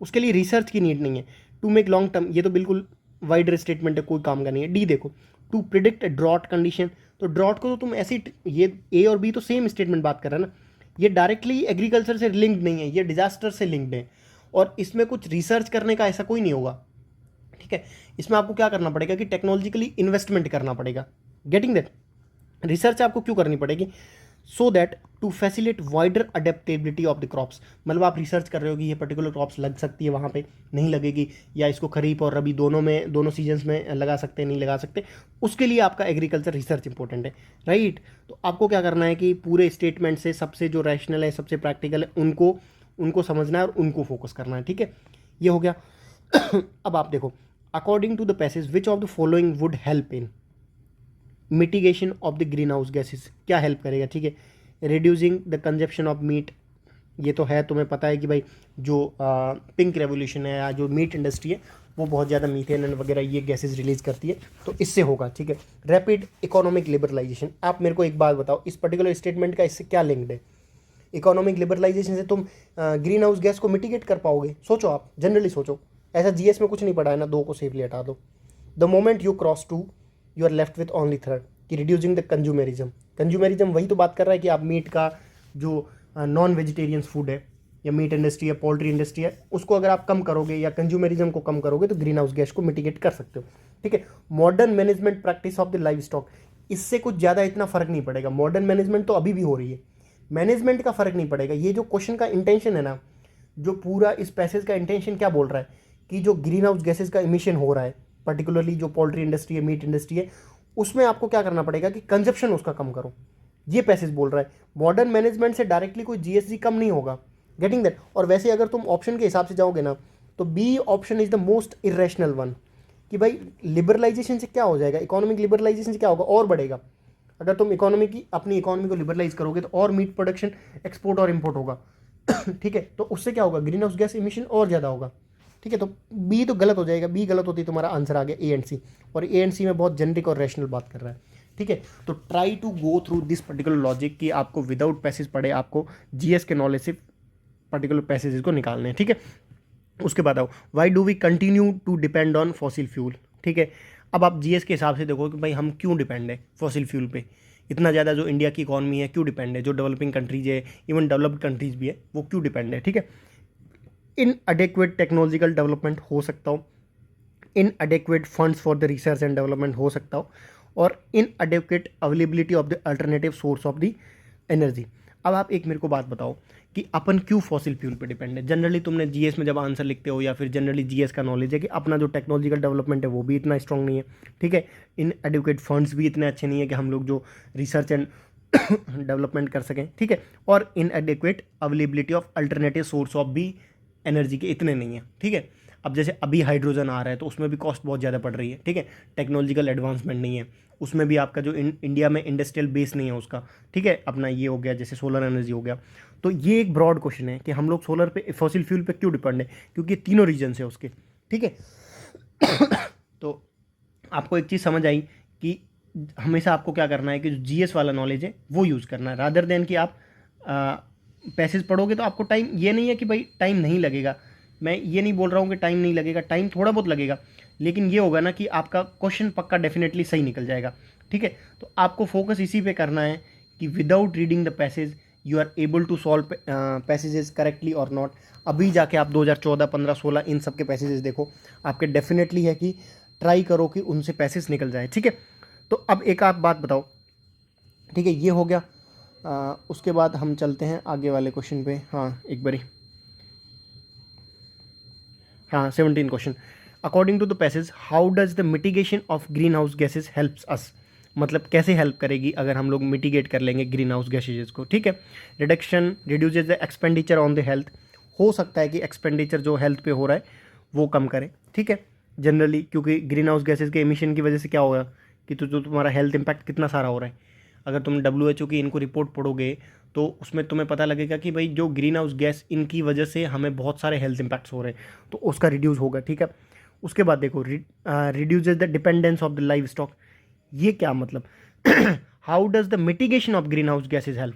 उसके लिए रिसर्च की नीड नहीं है। टू मेक लॉन्ग टर्म, ये तो बिल्कुल वाइडर स्टेटमेंट है, कोई काम का नहीं है। डी देखो, टू प्रिडिक्ट ड्रॉट कंडीशन, तो ड्रॉट को तो तुम ऐसे ही, ये ए और बी तो सेम स्टेटमेंट बात कर रहा है ना, ये डायरेक्टली एग्रीकल्चर से लिंक्ड नहीं है, ये डिजास्टर से लिंक्ड है और इसमें कुछ रिसर्च करने का ऐसा कोई नहीं होगा। ठीक है, इसमें आपको क्या करना पड़ेगा कि टेक्नोलॉजिकली इन्वेस्टमेंट करना पड़ेगा। गेटिंग दैट, रिसर्च आपको क्यों करनी पड़ेगी? So that to facilitate wider adaptability of the crops, मतलब आप रिसर्च कर रहे हो कि ये पर्टिकुलर क्रॉप्स लग सकती है वहाँ पे, नहीं लगेगी, या इसको खरीफ और रबी दोनों में, दोनों सीजन्स में लगा सकते हैं, नहीं लगा सकते, उसके लिए आपका एग्रीकल्चर रिसर्च इंपॉर्टेंट है। राइट, तो आपको क्या करना है कि पूरे स्टेटमेंट से सबसे जो रैशनल है, सबसे प्रैक्टिकल है, उनको समझना है और उनको फोकस करना है। ठीक है, ये हो गया। अब आप देखो, according to the passage which of the following would help in mitigation of the greenhouse gases, क्या हेल्प करेगा? ठीक है, reducing the consumption of meat, ये तो है, तुम्हें पता है कि भाई जो पिंक रेवोल्यूशन है या जो मीट इंडस्ट्री है वो बहुत ज़्यादा मीथेन वगैरह ये गैसेज रिलीज करती है, तो इससे होगा। ठीक है, रैपिड इकोनॉमिक लिबरलाइजेशन, आप मेरे को एक बात बताओ इस पर्टिकुलर स्टेटमेंट का इससे क्या लिंक्ड है? इकोनॉमिक लिबरलाइजेशन से तुम ग्रीन हाउस गैस को मिटिगेट कर पाओगे? सोचो, आप जनरली सोचो, ऐसा जीएस में कुछ नहीं पढ़ा है ना, दो को सेफली हटा दो। The moment you cross two you are left with only third, कि रिड्यूसिंग द कंज्यूमरिज्म। कंज्यूमरिज्म वही तो बात कर रहा है कि आप मीट का जो नॉन वेजिटेरियन फूड है या मीट इंडस्ट्री है, पोल्ट्री इंडस्ट्री है, उसको अगर आप कम करोगे या कंज्यूमरिज्म को कम करोगे तो ग्रीन हाउस गैस को मिटिगेट कर सकते हो। ठीक है, modern management practice of the live stock, इससे कुछ ज़्यादा इतना फर्क नहीं पड़ेगा, मॉडर्न मैनेजमेंट तो अभी भी हो रही है, मैनेजमेंट का फर्क नहीं पड़ेगा। ये जो क्वेश्चन का इंटेंशन है ना, जो पूरा इस पैसेज का इंटेंशन क्या बोल रहा है कि जो ग्रीन हाउस गैसेज का इमिशन हो रहा है, पर्टिकुलरली जो पोल्ट्री इंडस्ट्री है, मीट इंडस्ट्री है, उसमें आपको क्या करना पड़ेगा कि कंजप्शन उसका कम करो, ये पैसेज बोल रहा है। मॉडर्न मैनेजमेंट से डायरेक्टली कोई जीएसटी कम नहीं होगा। गेटिंग दैट, और वैसे अगर तुम ऑप्शन के हिसाब से जाओगे ना तो B option is the most irrational one, कि भाई लिबरलाइजेशन से क्या हो जाएगा, इकोनॉमिक लिबरलाइजेशन से क्या होगा, और बढ़ेगा। अगर तुम अपनी इकोनॉमी को लिबरलाइज करोगे तो और मीट प्रोडक्शन, एक्सपोर्ट और इम्पोर्ट होगा। ठीक है, तो उससे क्या होगा, ग्रीन हाउस गैस इमिशन और ज़्यादा होगा। ठीक है, तो बी तो गलत हो जाएगा, बी गलत होती तुम्हारा आंसर आ गया ए एंड सी, और ए एंड सी में बहुत जेनरिक और रैशनल बात कर रहा है। ठीक है, तो try to go through this particular logic कि आपको विदाउट पैसेज पढ़े आपको जीएस के नॉलेज से पर्टिकुलर पैसेजेस को निकालने हैं। ठीक है, उसके बाद आओ, why do we continue to depend on fossil fuel. ठीक है, अब आप जीएस के हिसाब से देखो कि भाई हम क्यों डिपेंड है फॉसिल फ्यूल पे इतना ज़्यादा, जो इंडिया की इकॉनमी है क्यों डिपेंड है, जो डेवलपिंग कंट्रीज है, इवन डेवलप्ड कंट्रीज भी है, वो क्यों डिपेंड है। ठीक है, इन अडेक्वेट टेक्नोलॉजिकल डेवलपमेंट हो सकता हो, inadequate funds for the research and development हो सकता हो, और inadequate availability of the alternative source of the energy. अब आप एक मेरे को बात बताओ कि अपन क्यों फॉसिल फ्यूल पे डिपेंड है? जनरली तुमने जीएस में जब आंसर लिखते हो या फिर जनरली जीएस का नॉलेज है कि अपना जो टेक्नोलॉजिकल डेवलपमेंट है वो भी इतना स्ट्रॉन्ग नहीं है। ठीक है, इन एडुकेट फंड्स भी इतने अच्छे नहीं है कि हम लोग जो रिसर्च एंड डेवलपमेंट कर सकें। ठीक है, और inadequate availability of alternative source of भी एनर्जी के इतने नहीं है। ठीक है, अब जैसे अभी हाइड्रोजन आ रहा है तो उसमें भी कॉस्ट बहुत ज़्यादा पड़ रही है, ठीक है, टेक्नोलॉजिकल एडवांसमेंट नहीं है उसमें भी, आपका जो इंडिया में इंडस्ट्रियल बेस नहीं है उसका, ठीक है, अपना ये हो गया जैसे सोलर एनर्जी हो गया। तो ये एक ब्रॉड क्वेश्चन है कि हम लोग सोलर पे फॉसिल फ्यूल पे क्यों डिपेंड है, क्योंकि तीनों रीजन है उसके, ठीक है। तो आपको एक चीज़ समझ आई कि हमेशा आपको क्या करना है कि जो जीएस वाला नॉलेज है वो यूज़ करना है, रादर देन कि आप पैसेज पढ़ोगे तो आपको टाइम, ये नहीं है कि भाई टाइम नहीं लगेगा, मैं ये नहीं बोल रहा हूँ कि टाइम नहीं लगेगा, टाइम थोड़ा बहुत लगेगा, लेकिन ये होगा ना कि आपका क्वेश्चन पक्का डेफिनेटली सही निकल जाएगा, ठीक है। तो आपको फोकस इसी पे करना है कि without reading the passage you are able to solve passages correctly और नॉट। अभी जाके आप 2014, 15, 16 इन सब के पैसेजेस देखो, आपके डेफिनेटली है कि ट्राई करो कि उनसे पैसेज निकल जाए, ठीक है। तो अब एक आप बात बताओ, ठीक है, ये हो गया। उसके बाद हम चलते हैं आगे वाले क्वेश्चन पे। हाँ एक बारी, हाँ 17 question, according to the passage how does the mitigation of greenhouse gases helps us, मतलब कैसे हेल्प करेगी अगर हम लोग मिटिगेट कर लेंगे ग्रीन हाउस गैसेज को, ठीक है। Reduction reduces the expenditure on the health, हो सकता है कि एक्सपेंडिचर जो हेल्थ पे हो रहा है वो कम करे, ठीक है, जनरली, क्योंकि ग्रीन हाउस गैसेज के एमिशन की वजह से क्या होगा कि जो तुम्हारा हेल्थ इंपैक्ट कितना सारा हो रहा है। अगर तुम WHO की इनको रिपोर्ट पढ़ोगे तो उसमें तुम्हें पता लगेगा कि भाई जो ग्रीन हाउस गैस इनकी वजह से हमें बहुत सारे हेल्थ इंपैक्ट्स हो रहे हैं, तो उसका रिड्यूस होगा, ठीक है। उसके बाद देखो reduces the dependence of the live stock, ये क्या मतलब how does the mitigation of greenhouse gases help,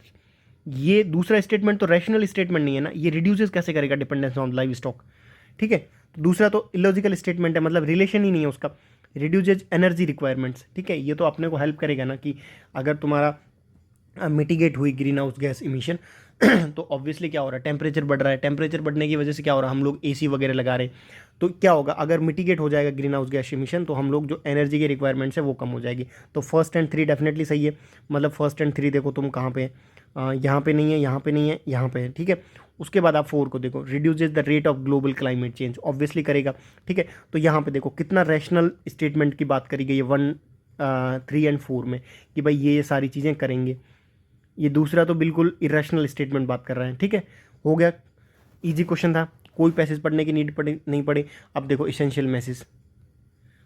ये दूसरा स्टेटमेंट तो रैशनल स्टेटमेंट नहीं है ना, ये रिड्यूसेस कैसे करेगा डिपेंडेंस ऑन लाइव स्टॉक, ठीक है। तो दूसरा तो इलॉजिकल स्टेटमेंट है, मतलब रिलेशन ही नहीं है उसका, रिड्यूसेज एनर्जी रिक्वायरमेंट्स, ठीक है, ये तो अपने को हेल्प करेगा ना कि अगर तुम्हारा मिटिगेट हुई ग्रीन हाउस गैस इमिशन तो ऑब्वियसली क्या हो रहा है, टेम्परेचर बढ़ रहा है, टेम्परेचर बढ़ने की वजह से क्या हो रहा है, हम लोग एसी वगैरह लगा रहे हैं, तो क्या होगा अगर मिटिगेट हो जाएगा ग्रीन हाउस गैस इमिशन तो हम लोग जो एनर्जी की रिक्वायरमेंट्स है वो कम हो जाएगी। तो फर्स्ट एंड थ्री डेफिनेटली सही है, मतलब फर्स्ट एंड थ्री देखो तुम कहाँ पे, यहाँ पे नहीं है, यहाँ पे नहीं है, यहाँ पे है, ठीक है। उसके बाद आप फोर को देखो, reduces the rate of global climate change, obviously करेगा, ठीक है। तो यहाँ पे देखो कितना रैशनल स्टेटमेंट की बात करी गई है 1, 3 एंड 4 में कि भाई ये सारी चीज़ें करेंगे। ये दूसरा तो बिल्कुल इरेशनल स्टेटमेंट बात कर रहे हैं, ठीक है। हो गया, इजी क्वेश्चन था, कोई पैसेज पढ़ने की नीड पड़े नहीं पड़े। अब देखो इसेंशियल मैसेज,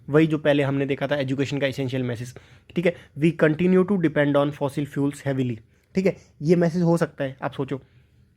वही जो पहले हमने देखा था एजुकेशन का इसेंशियल मैसेज, ठीक है। We continue to depend on fossil fuels heavily, ठीक है, ये मैसेज हो सकता है। आप सोचो,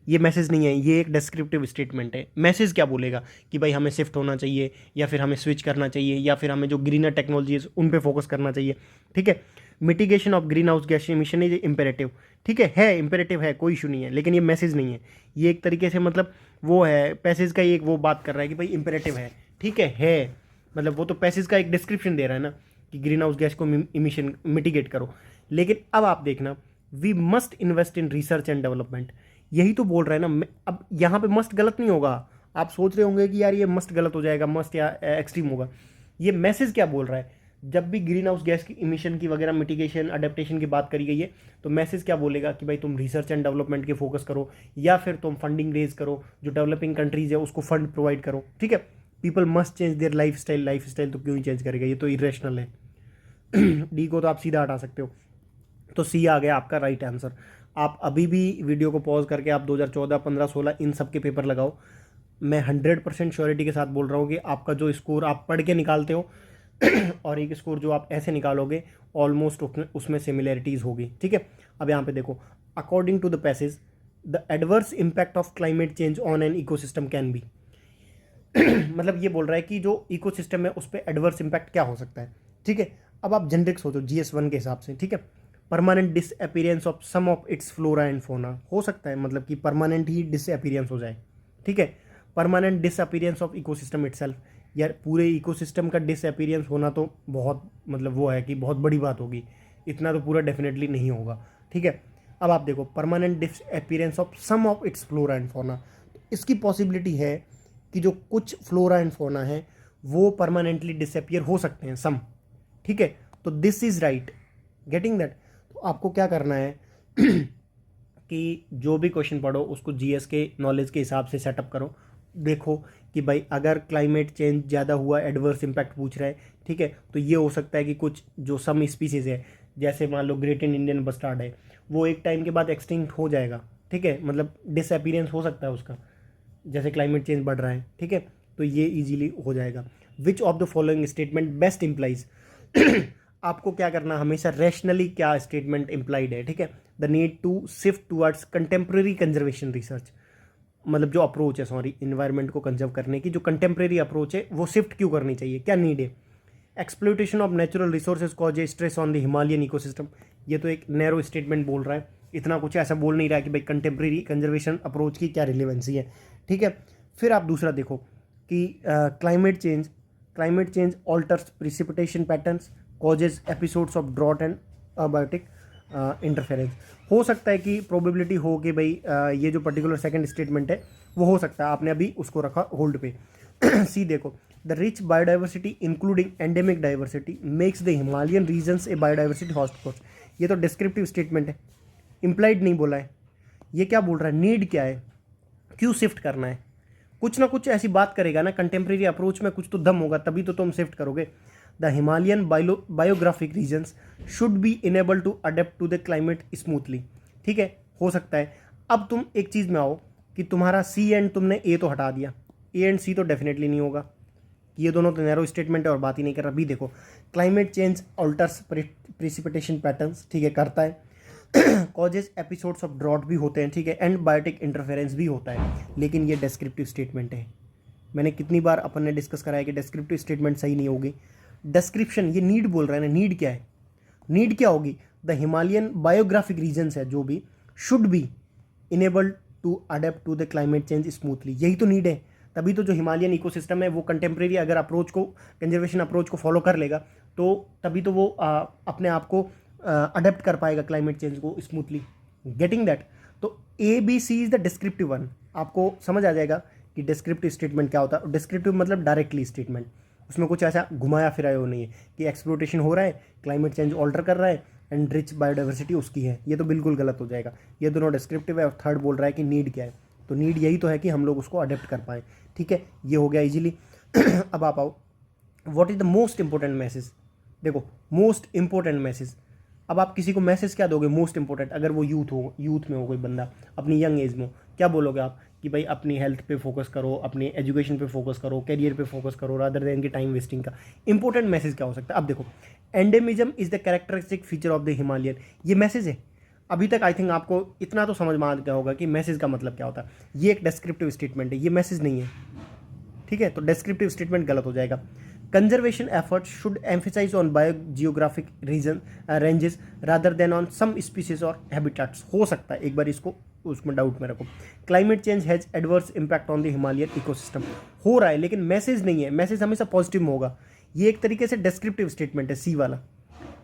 ये मैसेज नहीं है, ये एक डिस्क्रिप्टिव स्टेटमेंट है। मैसेज क्या बोलेगा कि भाई हमें शिफ्ट होना चाहिए, या फिर हमें स्विच करना चाहिए, या फिर हमें जो ग्रीनर टेक्नोलॉजीज उन पे फोकस करना चाहिए, ठीक है। Mitigation of greenhouse gas emission is imperative, ठीक है इम्पेरेटिव है, कोई इशू नहीं है, लेकिन ये मैसेज नहीं है, ये एक तरीके से मतलब वो है पैसेज का, एक वो बात कर रहा है कि भाई इम्पेरेटिव है, ठीक है, मतलब वो तो पैसेज का एक डिस्क्रिप्शन दे रहा है ना कि ग्रीन हाउस गैस को इमिशन मिटिगेट करो। लेकिन अब आप देखना, we must invest in research and development, यही तो बोल रहा है ना। अब यहाँ पे मस्ट गलत नहीं होगा, आप सोच रहे होंगे कि यार ये मस्ट गलत हो जाएगा, मस्ट या एक्सट्रीम होगा। ये मैसेज क्या बोल रहा है, जब भी ग्रीन हाउस गैस की इमिशन की वगैरह मिटिगेशन अडेप्टेशन की बात करी गई है तो मैसेज क्या बोलेगा कि भाई तुम रिसर्च एंड डेवलपमेंट के फोकस करो, या फिर तुम फंडिंग रेज करो, जो डेवलपिंग कंट्रीज है उसको फंड प्रोवाइड करो, ठीक है। People must change their life style तो क्यों ही चेंज करेगा, ये तो इरेशनल है। डी को तो आप सीधा हटा सकते हो, तो सी आ गया आपका राइट आंसर। आप अभी भी वीडियो को पॉज करके आप 2014, 15, 16 इन सब के पेपर लगाओ, मैं 100% श्योरिटी के साथ बोल रहा हूँ कि आपका जो स्कोर आप पढ़ के निकालते हो और एक स्कोर जो आप ऐसे निकालोगे ऑलमोस्ट उसमें सिमिलैरिटीज़ होगी, ठीक है। अब यहाँ पे देखो, according to the passage the adverse impact of climate change on an ecosystem can be, मतलब ये बोल रहा है कि जो इकोसिस्टम है उस पर एडवर्स इम्पैक्ट क्या हो सकता है, ठीक है। अब आप जेनरिक सोचो GS1 के हिसाब से, ठीक है। Permanent disappearance of some of its flora and fauna, हो सकता है मतलब कि परमानेंट ही डिसअपीयरेंस हो जाए, ठीक है। Permanent disappearance of ecosystem itself, यार पूरे इकोसिस्टम का डिसअपीयरेंस होना तो बहुत मतलब वो है कि बहुत बड़ी बात होगी, इतना तो पूरा डेफिनेटली नहीं होगा, ठीक है। अब आप देखो permanent disappearance of some of its flora and fauna, तो इसकी पॉसिबिलिटी है कि जो कुछ फ्लोरा एंड फोना है वो परमानेंटली डिसअपीयर हो सकते हैं सम, ठीक है। तो this is right, getting that. तो आपको क्या करना है कि जो भी क्वेश्चन पढ़ो उसको GS के नॉलेज के हिसाब से सेटअप करो। देखो कि भाई अगर क्लाइमेट चेंज ज़्यादा हुआ, एडवर्स इम्पैक्ट पूछ रहा है, ठीक है, तो ये हो सकता है कि कुछ जो सम स्पीसीज़ है, जैसे मान लो ग्रेट इंडियन बस्टार्ड है, वो एक टाइम के बाद एक्सटिंक्ट हो जाएगा, ठीक है, मतलब डिसअपीयरेंस हो सकता है उसका, जैसे क्लाइमेट चेंज बढ़ रहा है, ठीक है। तो ये इजीली हो जाएगा। विच of the following statement best implies आपको क्या करना, हमेशा रैशनली क्या स्टेटमेंट इम्प्लाइड है, ठीक है। The need to shift towards contemporary conservation research, मतलब जो अप्रोच है, सॉरी, इन्वायरमेंट को कंजर्व करने की जो कंटेम्प्रेरी अप्रोच है वो शिफ्ट क्यों करनी चाहिए, क्या नीड है। Exploitation of natural resources cause A stress on the Himalayan ecosystem, ये तो एक नैरो स्टेटमेंट बोल रहा है, इतना कुछ ऐसा बोल नहीं रहा है कि भाई कंटेम्प्रेरी कंजर्वेशन अप्रोच की क्या रिलेवेंसी है, ठीक है। फिर आप दूसरा देखो कि climate change alters precipitation patterns causes episodes of drought and abiotic interference. हो सकता है कि प्रोबेबिलिटी हो कि भाई ये जो पर्टिकुलर सेकंड स्टेटमेंट है वो हो सकता है, आपने अभी उसको रखा होल्ड पे। सी देखो, the rich biodiversity including endemic diversity makes the Himalayan regions a biodiversity hotspot, ये तो डिस्क्रिप्टिव स्टेटमेंट है, इम्प्लाइड नहीं बोला है। ये क्या बोल रहा है, नीड क्या है, क्यों शिफ्ट करना है, कुछ ना कुछ ऐसी बात करेगा ना, कंटेम्प्रेरी अप्रोच में कुछ तो दम होगा, तभी तो तुम शिफ्ट करोगे। The Himalayan biographic regions should be enable to adapt to the climate smoothly, ठीक है, हो सकता है। अब तुम एक चीज़ में आओ कि तुम्हारा सी एंड तुमने ए तो हटा दिया, ए एंड सी तो डेफिनेटली नहीं होगा, ये दोनों तो नैरो स्टेटमेंट है और बात ही नहीं कर रहा। बी देखो, climate change alters precipitation patterns, ठीक है, करता है। कॉजेज एपिसोड्स ऑफ ड्रॉट भी होते हैं, ठीक है, एंड बायोटिक इंटरफेरेंस भी होता है, लेकिन ये डिस्क्रिप्टिव स्टेटमेंट है। मैंने कितनी बार अपन ने डिस्कस कराया कि डिस्क्रिप्टिव स्टेटमेंट सही नहीं होगी। डिस्क्रिप्शन, ये नीड बोल रहा है ना, नीड क्या है, नीड क्या होगी, द हिमालयन बायोग्राफिक रीजन्स है जो भी, should be enabled to adapt to the climate change smoothly, यही तो नीड है। तभी तो जो हिमालयन इकोसिस्टम है वो कंटेम्प्रेरी अगर अप्रोच को, कंजर्वेशन अप्रोच को फॉलो कर लेगा तो तभी तो वो अपने आप को अडेप्ट कर पाएगा क्लाइमेट चेंज को स्मूथली। गेटिंग दैट, तो A B C is the descriptive one, आपको समझ आ जाएगा कि डिस्क्रिप्टिव स्टेटमेंट क्या होता है। डिस्क्रिप्टिव मतलब डायरेक्टली स्टेटमेंट, उसमें कुछ ऐसा घुमाया फिराया हो नहीं है कि एक्सप्लोटेशन हो रहा है, क्लाइमेट चेंज ऑल्टर कर रहा है एंड रिच बायोडाइवर्सिटी उसकी है, ये तो बिल्कुल गलत हो जाएगा। ये दोनों डिस्क्रिप्टिव है और थर्ड बोल रहा है कि नीड क्या है, तो नीड यही तो है कि हम लोग उसको अडेप्ट कर पाएँ, ठीक है, ये हो गया इजीली। अब आप आओ, what is the most important message. देखो, मोस्ट इंपॉर्टेंट मैसेज, अब आप किसी को मैसेज क्या दोगे मोस्ट इंपॉर्टेंट, अगर वो यूथ में हो कोई बंदा, अपनी यंग एज में हो, क्या बोलोगे आप कि भाई अपनी हेल्थ पे फोकस करो, अपनी एजुकेशन पे फोकस करो, करियर पे फोकस करो, रादर देन की टाइम वेस्टिंग का। इंपॉर्टेंट मैसेज क्या हो सकता है, अब देखो, endemism is the characteristic feature of the Himalayan, ये मैसेज है। अभी तक आई थिंक आपको इतना तो समझ में आ गया होगा कि मैसेज का मतलब क्या होता है। ये एक डिस्क्रिप्टिव स्टेटमेंट है, ये मैसेज नहीं है, ठीक है, तो डिस्क्रिप्टिव स्टेटमेंट गलत हो जाएगा। Conservation efforts should emphasise on biogeographic region ranges rather than on some species और हैबिटेट्स, हो सकता है, एक बार इसको उसमें डाउट में रखो। Climate change has adverse impact on the Himalayan ecosystem, हो रहा है लेकिन मैसेज नहीं है, मैसेज हमेशा पॉजिटिव में होगा। ये एक तरीके से डिस्क्रिप्टिव स्टेटमेंट है सी वाला,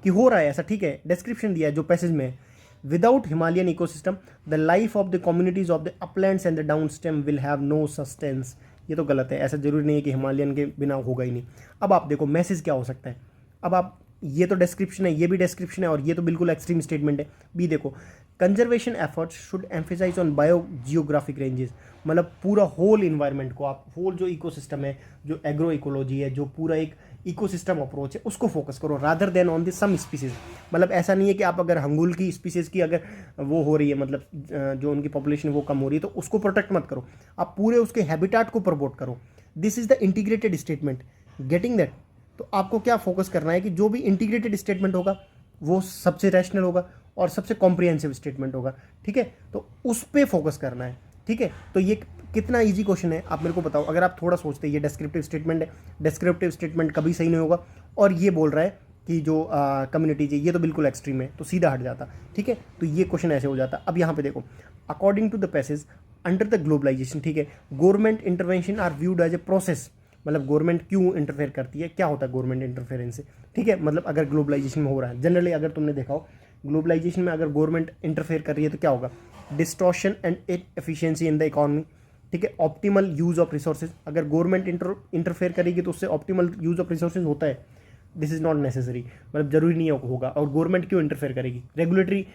कि हो रहा है ऐसा, ठीक है, डिस्क्रिप्शन दिया है जो पैसेज में है। Without Himalayan ecosystem, the life of the communities of the uplands and the downstem will have no sustenance, ये तो गलत है, ऐसा जरूरी नहीं है कि हिमालयन के बिना होगा ही नहीं। अब आप देखो मैसेज क्या हो सकता है, अब आप, ये तो डिस्क्रिप्शन है, ये भी डिस्क्रिप्शन है और ये तो बिल्कुल एक्सट्रीम स्टेटमेंट है। बी देखो, conservation efforts should emphasise on biogeographic ranges, मतलब पूरा होल इन्वायरमेंट को, आप होल जो इकोसिस्टम है, जो एग्रो इकोलॉजी है, जो पूरा एक इकोसिस्टम अप्रोच है उसको फोकस करो rather than on the some species. मतलब ऐसा नहीं है कि आप अगर हंगुल की स्पीसीज की अगर वो हो रही है, मतलब जो उनकी पॉपुलेशन वो कम हो रही है, तो उसको प्रोटेक्ट मत करो, आप पूरे उसके हैबिटेट को प्रमोट करो। This is the integrated statement, getting that. तो आपको क्या फोकस करना है कि जो भी इंटीग्रेटेड स्टेटमेंट होगा वो सबसे रैशनल होगा और सबसे कॉम्प्रिहेंसिव स्टेटमेंट होगा, ठीक है, तो उस पर फोकस करना है, ठीक है। तो ये कितना इजी क्वेश्चन है आप मेरे को बताओ, अगर आप थोड़ा सोचते ये डिस्क्रिप्टिव स्टेटमेंट है, डिस्क्रिप्टिव स्टेटमेंट कभी सही नहीं होगा, और ये बोल रहा है कि जो कम्युनिटीज है ये तो बिल्कुल एक्सट्रीम है, तो सीधा हट जाता, ठीक है, तो ये क्वेश्चन ऐसे हो जाता। अब यहाँ पे देखो, according to the passage under the globalisation, ठीक है, government intervention are viewed as a process, मतलब गवर्नमेंट क्यों इंटरफेयर करती है, क्या होता है गवर्नमेंट इंटरफेरेंस से, ठीक है, मतलब अगर ग्लोबलाइजेशन में हो रहा है, जनरली अगर तुमने देखा हो ग्लोबलाइजेशन में अगर गवर्नमेंट इंटरफेयर कर रही है तो क्या होगा, distortion and efficiency in the economy, ठीक है, ऑप्टिमल यूज ऑफ रिसोर्सेज, अगर गवर्नमेंट इंटरफेयर करेगी तो उससे ऑप्टिमल यूज ऑफ रिसोर्सेज होता है, दिस इज़ नॉट नेसेसरी, मतलब जरूरी नहीं होगा। और गवर्नमेंट क्यों इंटरफेयर करेगी, रेगुलेटरी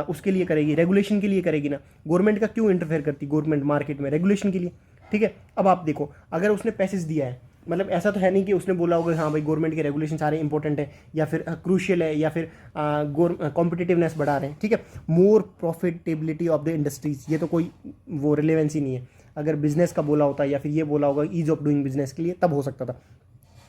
उसके लिए करेगी, रेगुलेशन के लिए करेगी ना, गवर्नमेंट का क्यों इंटरफेयर करती गवर्नमेंट मार्केट में, रेगुलेशन के लिए, ठीक है। अब आप देखो, अगर उसने पैसेज दिया है, मतलब ऐसा तो है नहीं कि उसने बोला होगा हाँ भाई गवर्नमेंट के रेगुलेशन सारे इंपॉर्टेंट है या फिर क्रूशियल है या फिर कॉम्पिटिटिवनेस बढ़ा रहे हैं, ठीक है, मोर प्रॉफिटेबिलिटी ऑफ द इंडस्ट्रीज, ये तो कोई वो रिलेवेंसी नहीं है। अगर बिजनेस का बोला होता या फिर ये बोला होगा ईज ऑफ डूइंग बिजनेस के लिए, तब हो सकता था।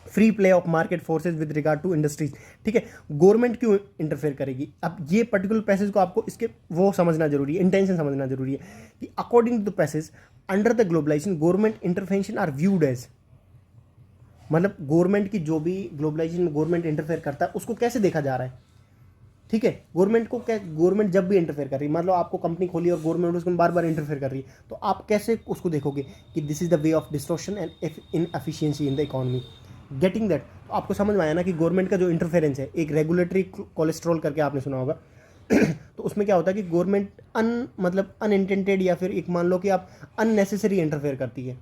Free play of market forces with regard to industries, ठीक है, गवर्नमेंट क्यों इंटरफेयर करेगी? अब ये पर्टिकुलर पैसेज को आपको इसके वो समझना जरूरी है, इंटेंशन समझना जरूरी है कि according to the passage under the globalisation government intervention are viewed as, मतलब गवर्नमेंट की जो भी ग्लोबलाइजेशन में गवर्नमेंट इंटरफेयर करता है उसको कैसे देखा जा रहा है, ठीक है। गवर्नमेंट को क्या, गवर्नमेंट जब भी इंटरफेयर कर रही है, मान लो आपको कंपनी खोली और गवर्नमेंट उसमें बार बार इंटरफेयर कर रही है, तो आप कैसे उसको देखोगे कि this is the way of distortion and in efficiency in the economy, getting that. तो आपको समझ में आया ना कि गवर्नमेंट का जो इंटरफेरेंस है, एक रेगुलेटरी कोलेस्ट्रॉल करके आपने सुना होगा तो उसमें क्या होता है कि गवर्नमेंट मतलब अनइंटेंडेड या फिर एक मान लो कि आप अननेसेसरी इंटरफेयर करती है,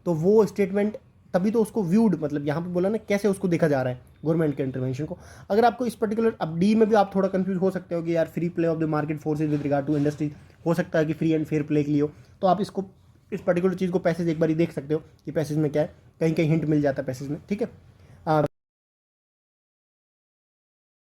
तो वो स्टेटमेंट तभी तो उसको व्यूड, मतलब यहाँ पे बोला ना कैसे उसको देखा जा रहा है गवर्नमेंट के इंटरवेंशन को। अगर आपको इस पर्टिकुलर, अब डी में भी आप थोड़ा कंफ्यूज हो सकते हो कि यार free play of the market forces with regard to industry, हो सकता है कि फ्री एंड फेयर प्ले के लिए हो, तो आप इसको इस पर्टिकुलर चीज़ को पैसेज एक बार ही देख सकते हो कि पैसेज में क्या है, कहीं कहीं हिंट मिल जाता है पैसेज में, ठीक है।